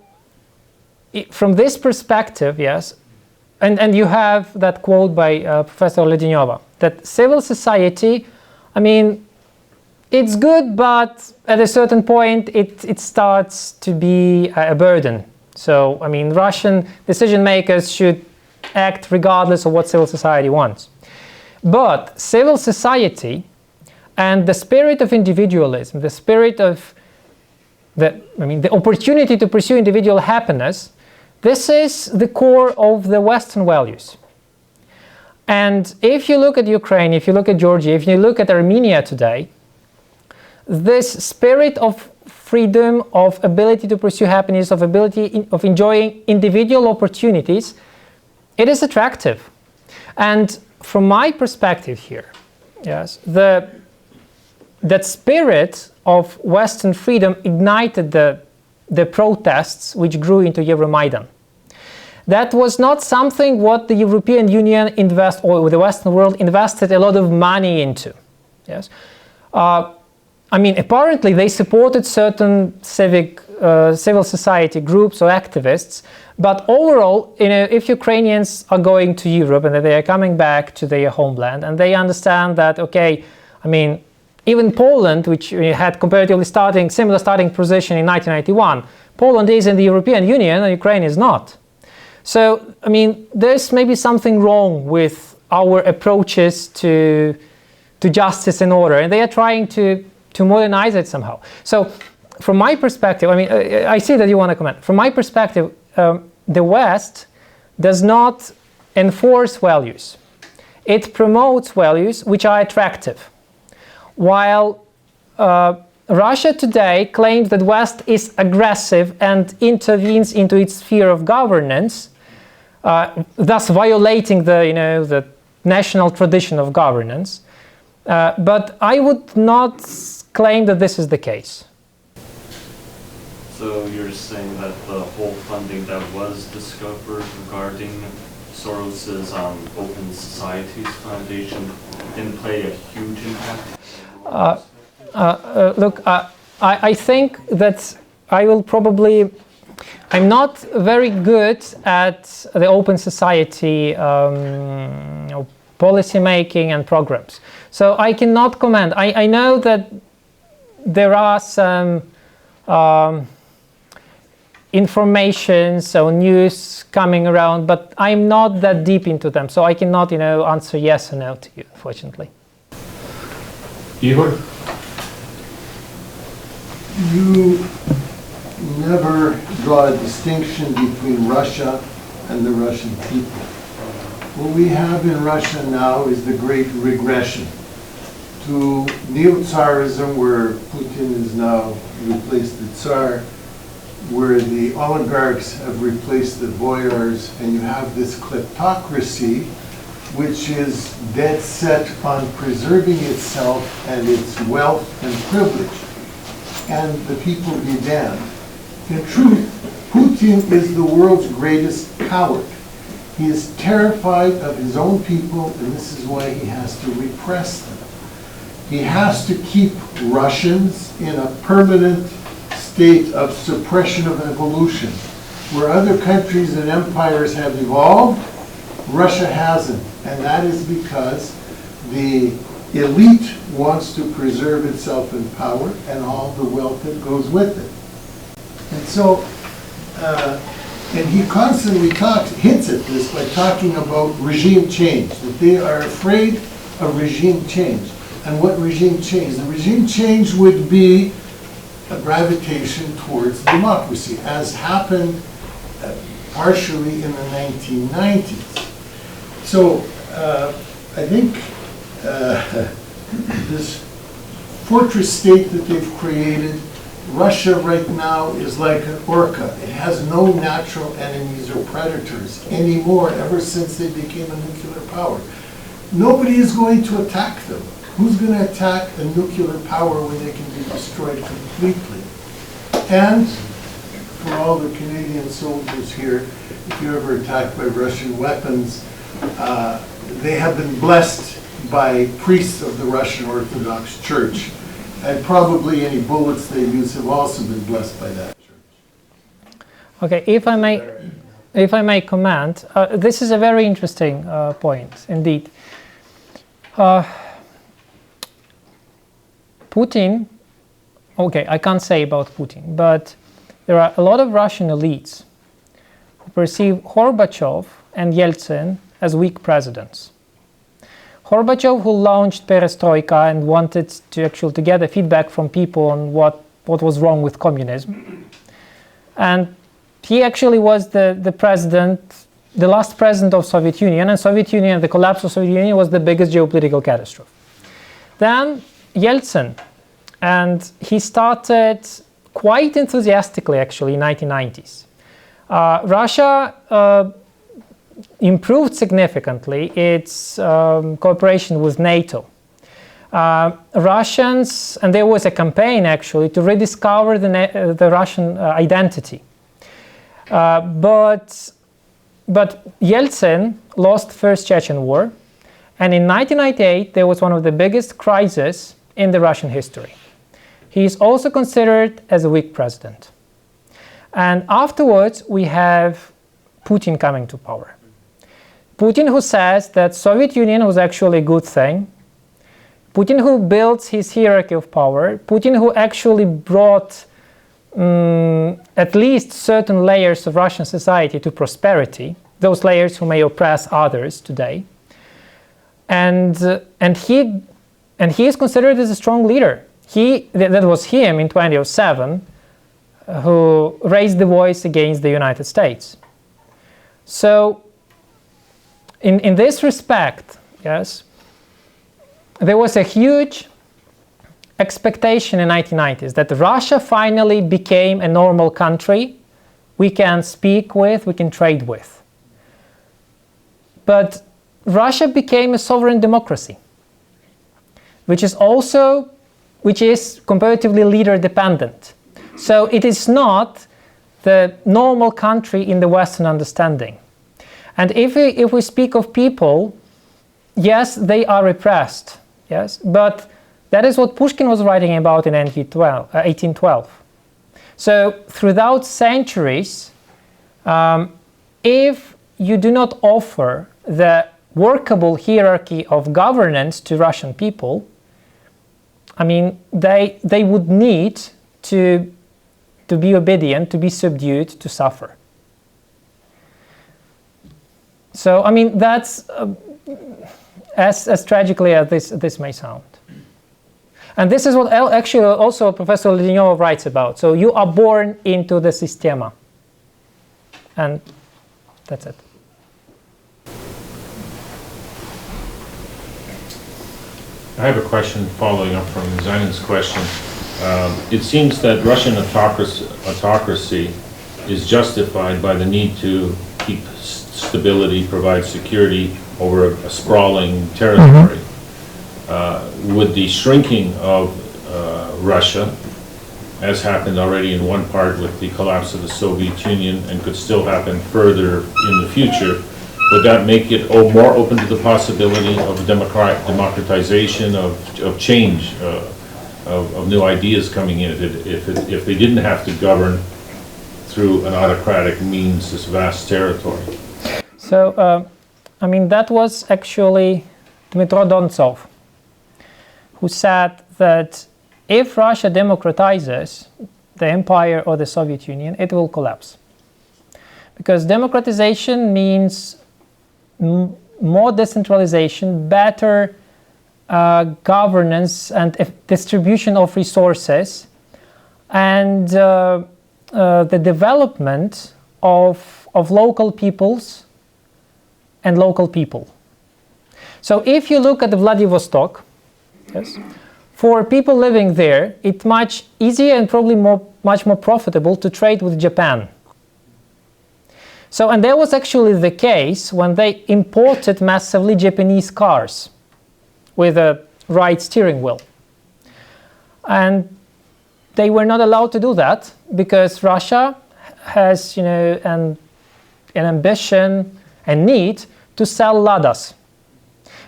from this perspective, yes, and you have that quote by Professor Ledenyova, that civil society, I mean, it's good, but at a certain point it starts to be a burden. So, I mean, Russian decision makers should act regardless of what civil society wants. But civil society and the spirit of individualism, the spirit of the opportunity to pursue individual happiness, this is the core of the Western values. And if you look at Ukraine, if you look at Georgia, if you look at Armenia today, this spirit of freedom, of ability to pursue happiness, of ability of enjoying individual opportunities, it is attractive. And from my perspective here, yes, that spirit of Western freedom ignited the protests which grew into Euromaidan. That was not something what the European Union or the Western world invested a lot of money into. Yes, I mean, apparently they supported certain civil society groups or activists, but overall, if Ukrainians are going to Europe and they are coming back to their homeland and they understand that, okay, I mean, even Poland, which had comparatively similar starting position in 1991, Poland is in the European Union and Ukraine is not. So, I mean, there's maybe something wrong with our approaches to justice and order, and they are trying to modernize it somehow. So, from my perspective, I mean, I see that you want to comment. From my perspective, the West does not enforce values. It promotes values which are attractive. While Russia today claims that West is aggressive and intervenes into its sphere of governance, thus violating the national tradition of governance. But I would not claim that this is the case. So you're saying that the whole funding that was discovered regarding Soros's Open Societies Foundation didn't play a huge impact? Look, I think that I'm not very good at the open society policy making and programs. So I cannot comment. I know that there are some information, so news coming around, but I'm not that deep into them. So I cannot, answer yes or no to you, unfortunately. Igor? You never draw a distinction between Russia and the Russian people. What we have in Russia now is the great regression to neo-Tsarism, where Putin is now replaced the Tsar, where the oligarchs have replaced the boyars, and you have this kleptocracy which is dead set on preserving itself and its wealth and privilege, and the people be damned. In truth, Putin is the world's greatest coward. He is terrified of his own people, and this is why he has to repress them. He has to keep Russians in a permanent state of suppression of evolution. Where other countries and empires have evolved, Russia hasn't, and that is because the elite wants to preserve itself in power and all the wealth that goes with it. And so, and he constantly hints at this by talking about regime change, that they are afraid of regime change. And what regime change? The regime change would be a gravitation towards democracy, as happened partially in the 1990s. So I think this fortress state that they've created, Russia right now is like an orca. It has no natural enemies or predators anymore ever since they became a nuclear power. Nobody is going to attack them. Who's going to attack a nuclear power when they can be destroyed completely? And for all the Canadian soldiers here, if you're ever attacked by Russian weapons, they have been blessed by priests of the Russian Orthodox Church. And probably any bullets they use have also been blessed by that church. Okay, if I may comment, this is a very interesting point indeed. Putin, okay, I can't say about Putin, but there are a lot of Russian elites who perceive Gorbachev and Yeltsin as weak presidents. Gorbachev, who launched perestroika and wanted to gather feedback from people on what was wrong with communism. And he actually was the last president of Soviet Union, and Soviet Union, the collapse of Soviet Union was the biggest geopolitical catastrophe. Then Yeltsin, and he started quite enthusiastically actually in the 1990s. Russia improved significantly its cooperation with NATO. Russians, and there was a campaign actually to rediscover the Russian identity. But Yeltsin lost the First Chechen War, and in 1998 there was one of the biggest crises in the Russian history. he is also considered as a weak president. And afterwards, we have Putin coming to power. Putin who says that Soviet Union was actually a good thing. Putin who builds his hierarchy of power. Putin who actually brought at least certain layers of Russian society to prosperity, those layers who may oppress others today. And he is considered as a strong leader. That was him in 2007 who raised the voice against the United States. So in this respect, yes, there was a huge expectation in the 1990s that Russia finally became a normal country we can speak with, we can trade with. But Russia became a sovereign democracy, which is comparatively leader dependent. So it is not the normal country in the Western understanding. And if we speak of people, yes, they are repressed, yes, but that is what Pushkin was writing about in 1812. So throughout centuries, if you do not offer the workable hierarchy of governance to Russian people, I mean, they would need to be obedient, to be subdued, to suffer. So, I mean, that's as tragically as this may sound. And this is what actually also Professor Ledenyov writes about. So you are born into the systema. And that's it. I have a question following up from Zainan's question. It seems that Russian autocracy is justified by the need to keep stability, provide security over a sprawling territory. Would the shrinking of Russia, as happened already in one part with the collapse of the Soviet Union and could still happen further in the future, would that make it more open to the possibility of democratization, of change, of new ideas coming in, if they didn't have to govern through an autocratic means this vast territory? So, I mean, that was actually Dmitro Dontsov, who said that if Russia democratizes the empire or the Soviet Union, it will collapse. Because democratization means more decentralization, better governance and distribution of resources, and the development of local peoples and local people. So if you look at Vladivostok, yes, for people living there, it's much easier and probably much more profitable to trade with Japan. So, and that was actually the case when they imported massively Japanese cars with a right steering wheel. And they were not allowed to do that because Russia has, an ambition and need to sell Ladas.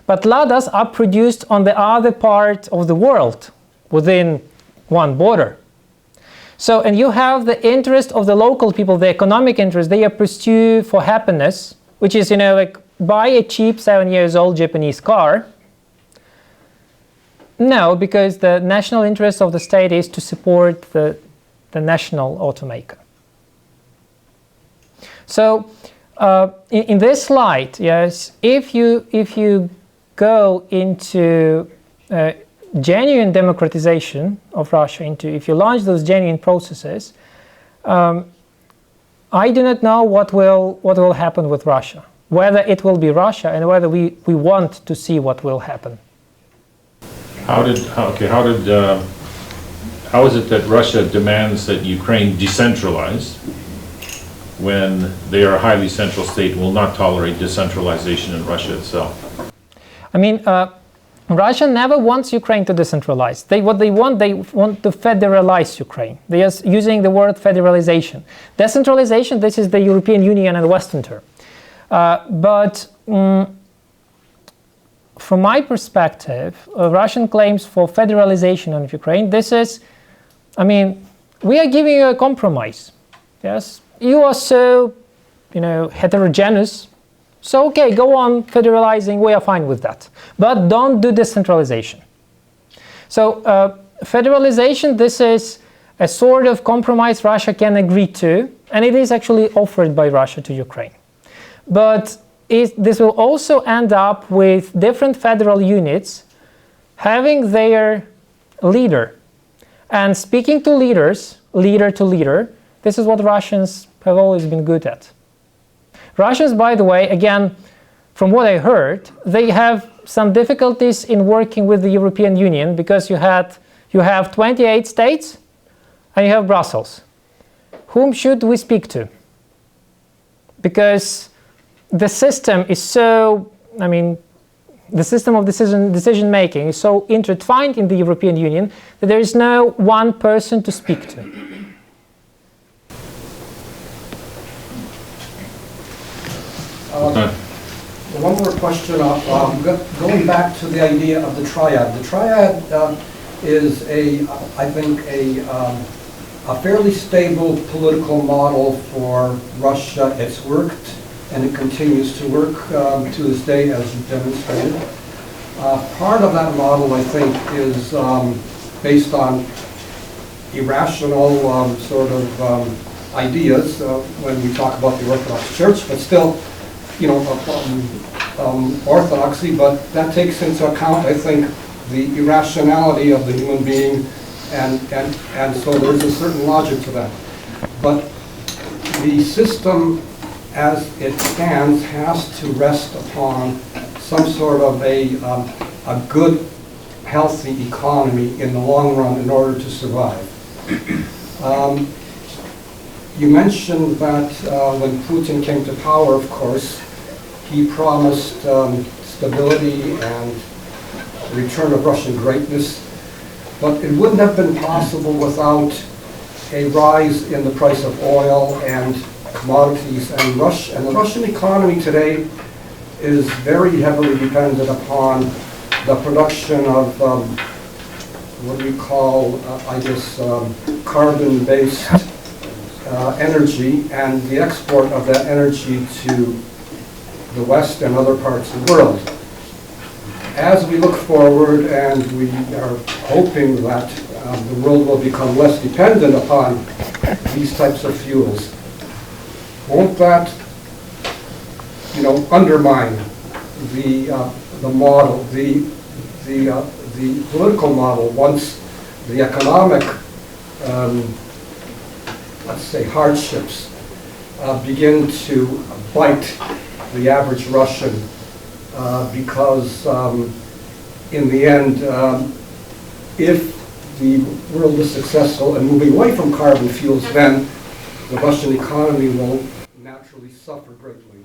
But Ladas are produced on the other part of the world within one border. So, and you have the interest of the local people, the economic interest, they are pursued for happiness, which is, like buy a cheap 7-year-old Japanese car. No, because the national interest of the state is to support the national automaker. So, in this slide, yes, if you go into genuine democratization of Russia, if you launch those genuine processes, I do not know what will happen with Russia, whether it will be Russia and whether we want to see what will happen. How is it that Russia demands that Ukraine decentralize when they are a highly central state, will not tolerate decentralization in Russia itself? I mean, Russia never wants Ukraine to decentralize. They want to federalize Ukraine. They are using the word federalization. Decentralization, this is the European Union and Western term. But from my perspective, Russian claims for federalization of Ukraine, this is I mean, we are giving you a compromise. Yes, you are so, heterogeneous. So okay, go on federalizing. We are fine with that, but don't do decentralization. So federalization, this is a sort of compromise Russia can agree to, and it is actually offered by Russia to Ukraine. But this will also end up with different federal units having their leader. And speaking to leaders, leader to leader, this is what Russians have always been good at. Russians, by the way, again, from what I heard, they have some difficulties in working with the European Union because you have 28 states and you have Brussels. Whom should we speak to? Because the system is so, the system of decision making is so intertwined in the European Union that there is no one person to speak to. One more question. Going back to the idea of the Triad. The Triad is I think, a fairly stable political model for Russia. It's worked and it continues to work to this day, as you've demonstrated. Part of that model, I think, is based on irrational sort of ideas when we talk about the Orthodox Church, but still, orthodoxy, but that takes into account, I think, the irrationality of the human being, and so there's a certain logic to that. But the system as it stands has to rest upon some sort of a good, healthy economy in the long run in order to survive. You mentioned that when Putin came to power, of course, he promised stability and return of Russian greatness, but it wouldn't have been possible without a rise in the price of oil and commodities, and the Russian economy today is very heavily dependent upon the production of what we call, carbon-based energy, and the export of that energy to the West and other parts of the world. As we look forward, and we are hoping that the world will become less dependent upon these types of fuels, won't that, undermine the model, the political model once the economic, let's say, hardships begin to bite the average Russian, because in the end, if the world is successful in moving away from carbon fuels, then the Russian economy will naturally suffer greatly.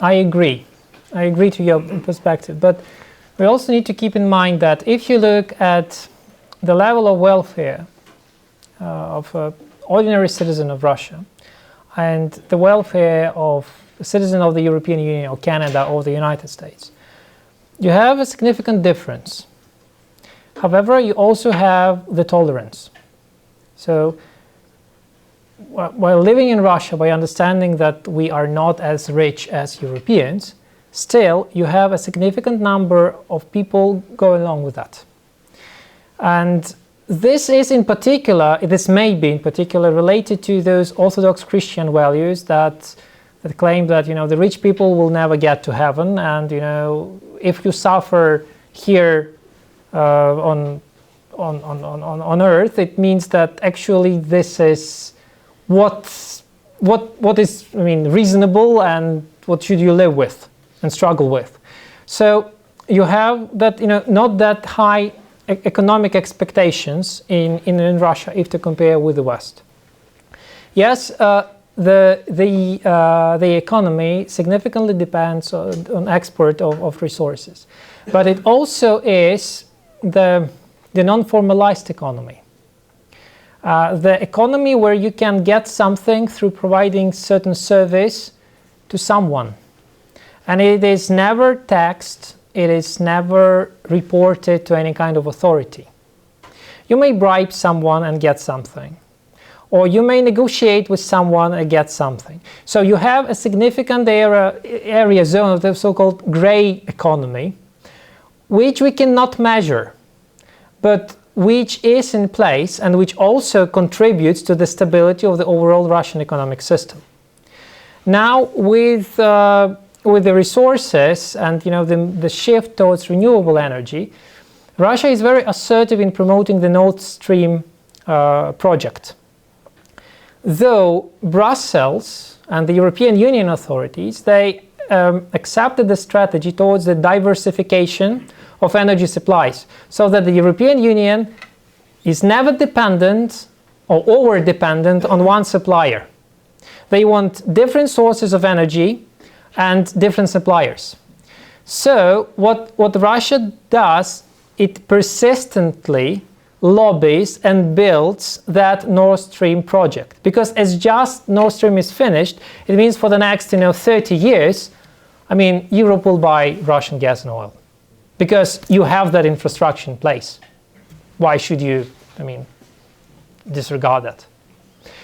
I agree. I agree to your perspective, but we also need to keep in mind that if you look at the level of welfare of an ordinary citizen of Russia and the welfare of a citizen of the European Union or Canada or the United States, you have a significant difference. However, you also have the tolerance. So while living in Russia, by understanding that we are not as rich as Europeans, still you have a significant number of people going along with that. And this is in particular, this may be in particular related to those Orthodox Christian values that claim that, the rich people will never get to heaven, and, if you suffer here on earth, it means that actually this is what is reasonable, and what should you live with and struggle with. So you have that, not that high economic expectations in Russia if to compare with the West. Yes, the economy significantly depends on export of resources, but it also is the non-formalized economy. The economy where you can get something through providing certain service to someone, and it is never taxed, it is never reported to any kind of authority. You may bribe someone and get something, or you may negotiate with someone and get something. So you have a significant area zone of the so-called gray economy, which we cannot measure, but which is in place and which also contributes to the stability of the overall Russian economic system. Now, with the resources and the shift towards renewable energy, Russia is very assertive in promoting the Nord Stream project. Though Brussels and the European Union authorities, they accepted the strategy towards the diversification of energy supplies, so that the European Union is never dependent or over-dependent on one supplier. They want different sources of energy and different suppliers. So what Russia does, it persistently lobbies and builds that Nord Stream project. Because as just Nord Stream is finished, it means for the next 30 years, Europe will buy Russian gas and oil. Because you have that infrastructure in place. Why should you, disregard that?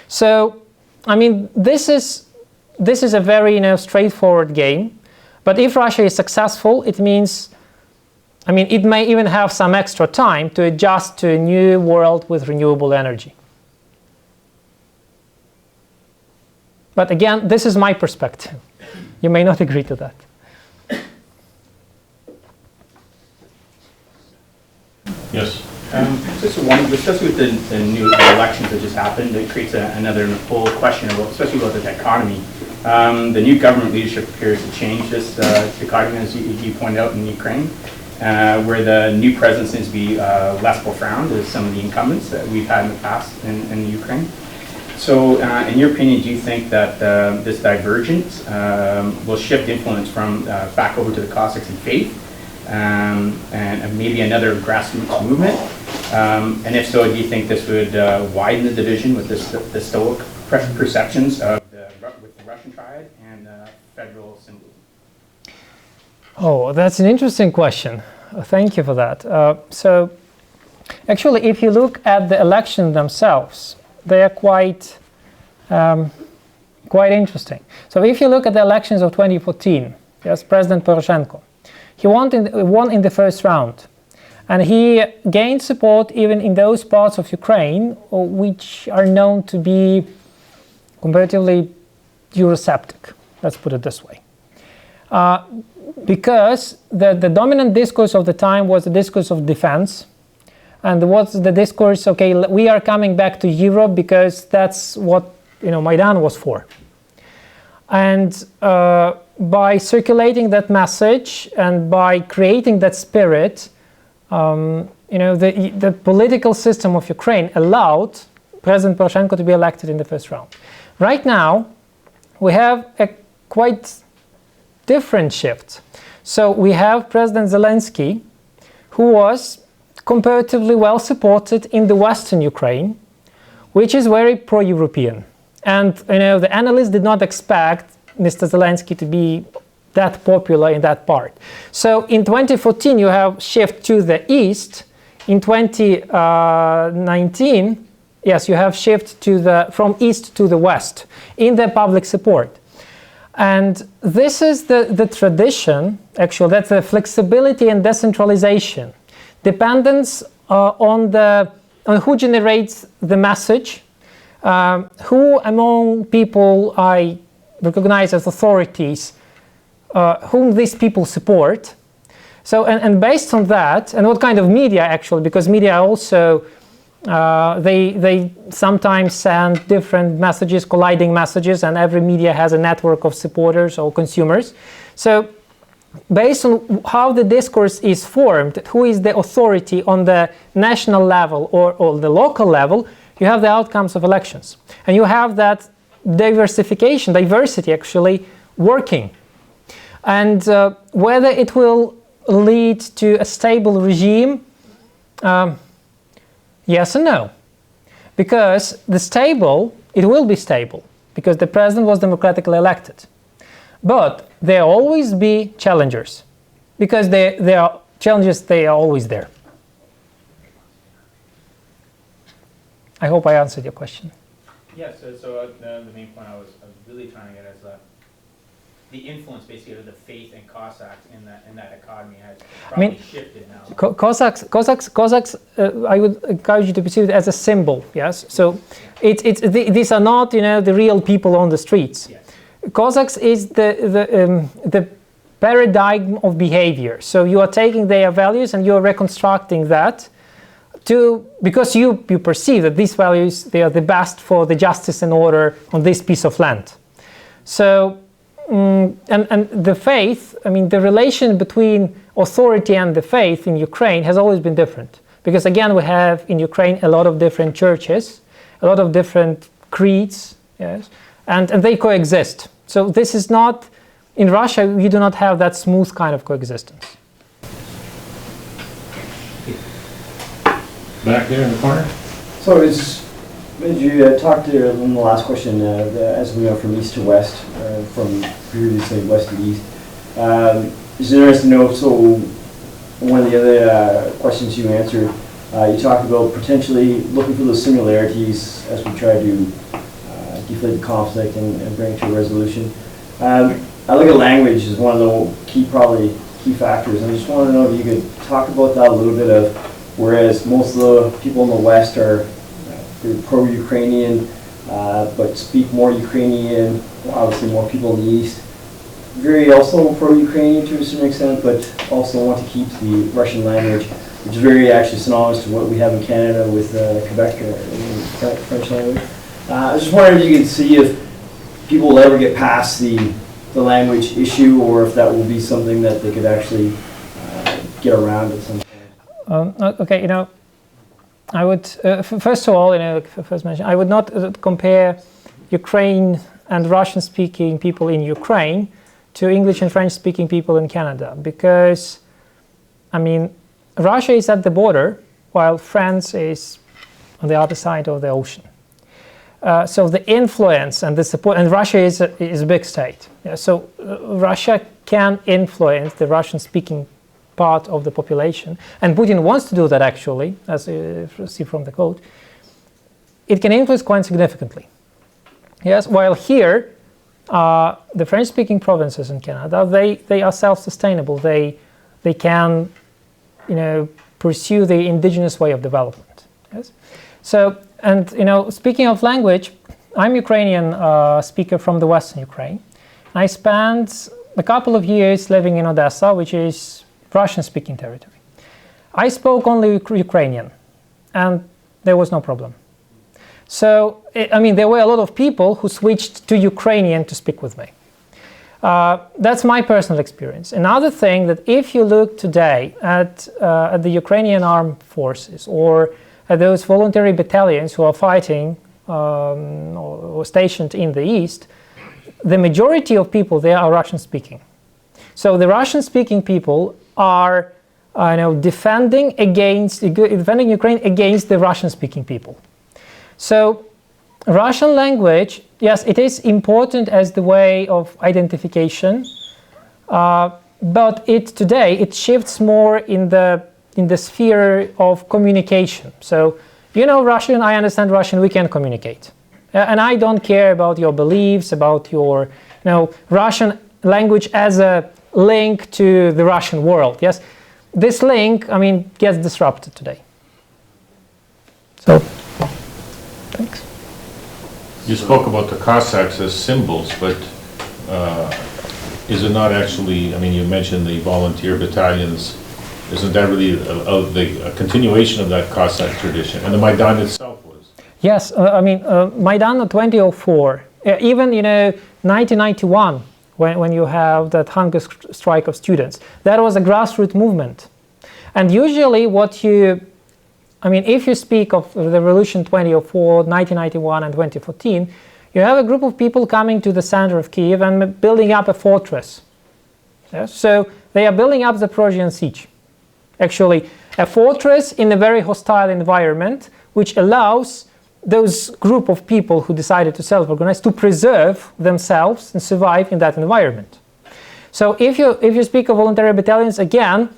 So, this is a very, straightforward game. But if Russia is successful, it means, it may even have some extra time to adjust to a new world with renewable energy. But again, this is my perspective. You may not agree to that. Yes. Just one, especially with the new elections that just happened, it creates another whole question, especially about the dichotomy. The new government leadership appears to change this dichotomy, as you pointed out, in Ukraine, where the new president seems to be less profound as some of the incumbents that we've had in the past in Ukraine. So, in your opinion, do you think that this divergence will shift influence from back over to the Cossacks and faith? And maybe another grassroots movement? And if so, do you think this would widen the division with the Stoic perceptions of with the Russian Triad and federal symbolism? Oh, that's an interesting question. Thank you for that. So, actually, if you look at the elections themselves, they are quite interesting. So, if you look at the elections of 2014, yes, President Poroshenko, he won in the first round, and he gained support even in those parts of Ukraine which are known to be comparatively Eurosceptic, let's put it this way. Because the dominant discourse of the time was the discourse of defense, and what's the discourse, okay, we are coming back to Europe because that's what Maidan was for. And by circulating that message and by creating that spirit, the political system of Ukraine allowed President Poroshenko to be elected in the first round. Right now, we have a quite different shift. So we have President Zelensky, who was comparatively well supported in the Western Ukraine, which is very pro-European. And the analysts did not expect Mr. Zelensky to be that popular in that part. So in 2014, you have shift to the east. In 2019, yes, you have shift from east to the west in the public support. And this is the tradition, actually, that's the flexibility and decentralization. Dependence on who generates the message, who among people I recognize as authorities, whom these people support. So, and based on that, and what kind of media actually, because media also, they sometimes send different messages, colliding messages, and every media has a network of supporters or consumers. So, based on how the discourse is formed, who is the authority on the national level or the local level, you have the outcomes of elections. And you have that diversity actually working. And whether it will lead to a stable regime, yes and no. Because it will be stable, because the president was democratically elected. But there will always be challengers, because there are challenges, they are always there. I hope I answered your question. Yes, the main point I was really trying to get is the influence basically of the faith and Cossacks in that economy has probably shifted now. Cossacks, I would encourage you to perceive it as a symbol. Yes, so these are not the real people on the streets. Yes. Cossacks is the paradigm of behavior. So you are taking their values and you are reconstructing that because you perceive that these values, they are the best for the justice and order on this piece of land. So and the faith, the relation between authority and the faith in Ukraine has always been different. Because again, we have in Ukraine a lot of different churches, a lot of different creeds, yes, and they coexist. So this is not, in Russia, you do not have that smooth kind of coexistence. Back there in the corner. So as you talked there in the last question, as we went from east to west, from previously west to east, it's interesting to know, so one of the other questions you answered, you talked about potentially looking for those similarities as we try to deflate the conflict and bring it to a resolution. I look at language as one of the key factors, and I just want to know if you could talk about that a little bit of, whereas most of the people in the West are pro-Ukrainian, but speak more Ukrainian, obviously more people in the East, very also pro-Ukrainian to a certain extent, but also want to keep the Russian language, which is very actually synonymous to what we have in Canada with Quebec and French language. I was just wondering if you could see if people will ever get past the language issue, or if that will be something that they could actually get around at some point. Okay, I would first of all, first mention, I would not compare Ukraine and Russian-speaking people in Ukraine to English and French-speaking people in Canada, because, Russia is at the border while France is on the other side of the ocean. So the influence and the support, and Russia is a big state. Yeah, so Russia can influence the Russian-speaking part of the population, and Putin wants to do that actually, as you see from the quote. It can influence quite significantly. Yes, while here, the French-speaking provinces in Canada, they are self-sustainable. They can, pursue the indigenous way of development. Yes, so. And, speaking of language, I'm Ukrainian speaker from the Western Ukraine. I spent a couple of years living in Odessa, which is Russian-speaking territory. I spoke only Ukrainian, and there was no problem. So, there were a lot of people who switched to Ukrainian to speak with me. That's my personal experience. Another thing, that if you look today at the Ukrainian armed forces, or those voluntary battalions who are fighting or stationed in the east, the majority of people there are Russian-speaking. So the Russian-speaking people are defending Ukraine against the Russian-speaking people. So Russian language, yes, it is important as the way of identification, but today it shifts more in the sphere of communication. So, Russian, I understand Russian, we can communicate. And I don't care about your beliefs, about your, Russian language as a link to the Russian world. Yes, this link, gets disrupted today. So, thanks. You spoke about the Cossacks as symbols, but is it not actually, you mentioned the volunteer battalions. Isn't that really a continuation of that Cossack tradition? And the Maidan itself was. Yes, Maidan 2004, even 1991, when you have that hunger strike of students, that was a grassroots movement. And usually if you speak of the Revolution 2004, 1991 and 2014, you have a group of people coming to the center of Kiev and building up a fortress. Yes? So they are building up the Zaporozhian siege. Actually, a fortress in a very hostile environment, which allows those group of people who decided to self-organize to preserve themselves and survive in that environment. So if you speak of voluntary battalions, again,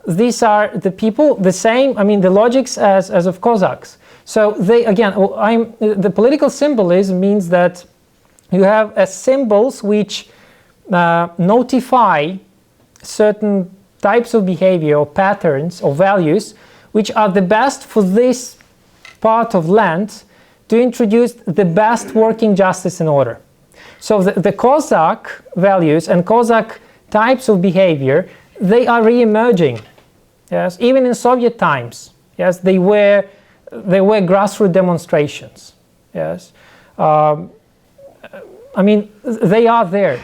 these are the people, the same, the logics as of Cossacks. So the political symbolism means that you have symbols which notify certain types of behavior or patterns or values which are the best for this part of land to introduce the best working justice and order. So the Cossack values and Cossack types of behavior, they are re-emerging. Yes, even in Soviet times. Yes, they were grassroots demonstrations. Yes, I mean they are there.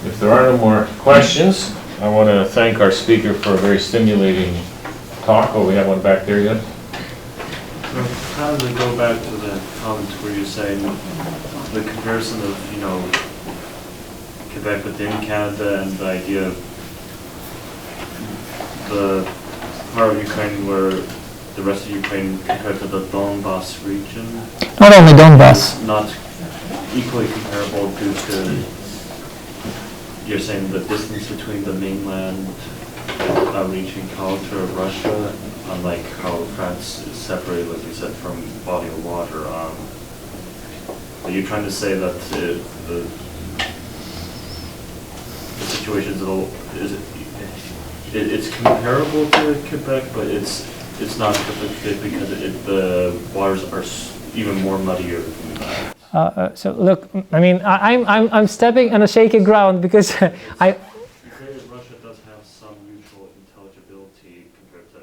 If there are no more questions, I want to thank our speaker for a very stimulating talk. Oh, we have one back there yet? Kind of to go back to the comment where you're saying the comparison of, Quebec within Canada and the idea of the part of Ukraine where the rest of Ukraine compared to the Donbas region. Not only Donbas. Not equally comparable due to, you're saying, the distance between the mainland reaching counter of Russia, unlike how France is separated, like you said, from body of water. Are you trying to say that the situation it's comparable to Quebec, but it's not Quebec because the waters are even more muddier than that? So look, I mean, I'm stepping on a shaky ground because I. Russia does have some mutual intelligibility compared to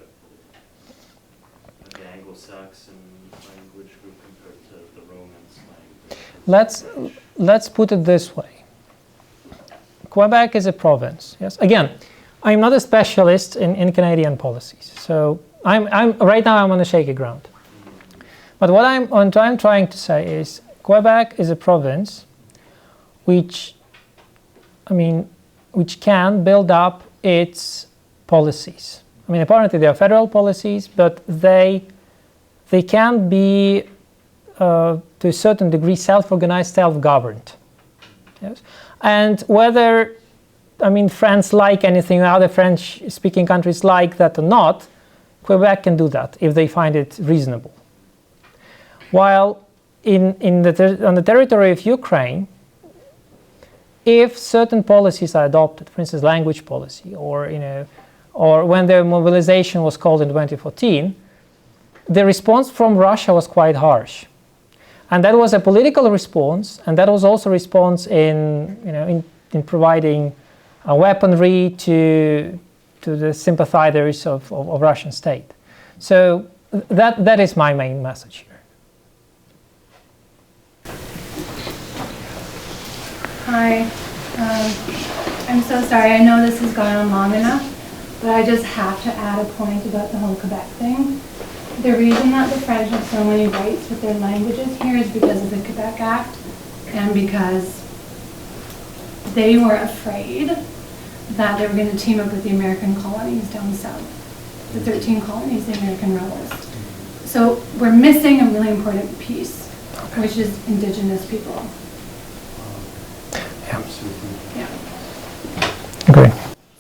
the Anglo-Saxon language group compared to the Romance language. Let's put it this way. Quebec is a province. Yes. Again, I'm not a specialist in Canadian policies, so I'm right now I'm on a shaky ground. But what I'm trying to say is Quebec is a province which can build up its policies. I mean, apparently they are federal policies, but they can be to a certain degree self-organized, self-governed. Yes? And whether, France like anything, other French-speaking countries like that or not, Quebec can do that if they find it reasonable. While on the territory of Ukraine, if certain policies are adopted, for instance, language policy, or when the mobilization was called in 2014, the response from Russia was quite harsh, and that was a political response, and that was also a response in providing weaponry to the sympathizers of Russian state. So that is my main message here. Hi, I'm so sorry, I know this has gone on long enough, but I just have to add a point about the whole Quebec thing. The reason that the French have so many rights with their languages here is because of the Quebec Act, and because they were afraid that they were going to team up with the American colonies down south, the 13 colonies, the American rebels. So we're missing a really important piece, which is indigenous people. Yeah. Agree.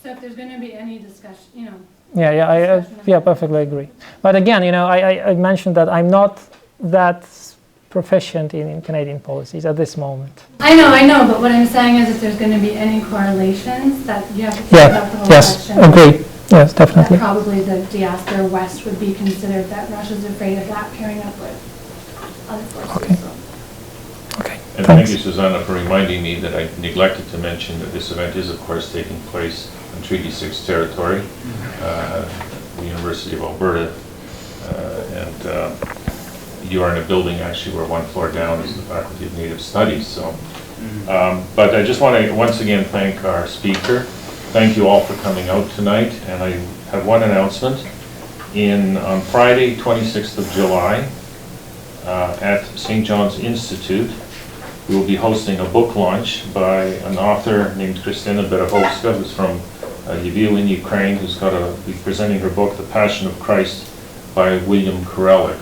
So if there's going to be any discussion, I perfectly agree. But again, I mentioned that I'm not that proficient in Canadian policies at this moment. I know, but what I'm saying is if there's going to be any correlations that you have to think about the whole question. Yes, agreed. Yes, definitely. That probably the diaspora west would be considered that Russia's afraid of that pairing up with other forces. Okay. Okay. And thank you, Susanna, for reminding me that I neglected to mention that this event is, of course, taking place on Treaty 6 territory, the University of Alberta, and you are in a building actually where one floor down is the Faculty of Native Studies. So, but I just want to once again thank our speaker. Thank you all for coming out tonight. And I have one announcement. On Friday, 26th of July, at St. John's Institute, we will be hosting a book launch by an author named Kristina Berhovska, who's from Lviv in Ukraine, who's be presenting her book, The Passion of Christ, by William Kurelik.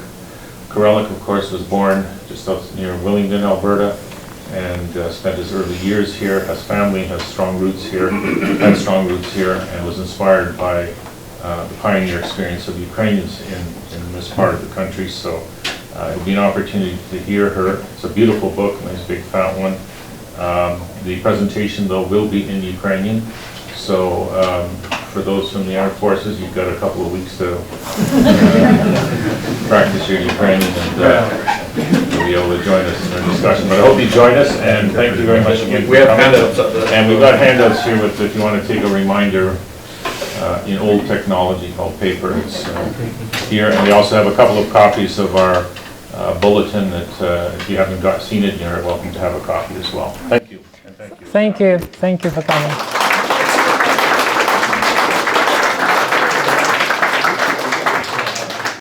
Kurelik, of course, was born just out near Willingdon, Alberta, and spent his early years here, has family, has strong roots here, and was inspired by the pioneer experience of Ukrainians in this part of the country. So it'll be an opportunity to hear her. It's a beautiful book, a nice big fat one. The presentation, though, will be in Ukrainian. So for those from the armed forces, you've got a couple of weeks to practice your Ukrainian and you'll be able to join us in our discussion. But I hope you join us, and thank you very much again for coming. Handouts up there. And we've got handouts here with, if you want to take a reminder, in old technology called paper. It's here, and we also have a couple of copies of our bulletin that if you haven't seen it, you're welcome to have a copy as well. Thank you. And thank you. Thank you. Thank you for coming.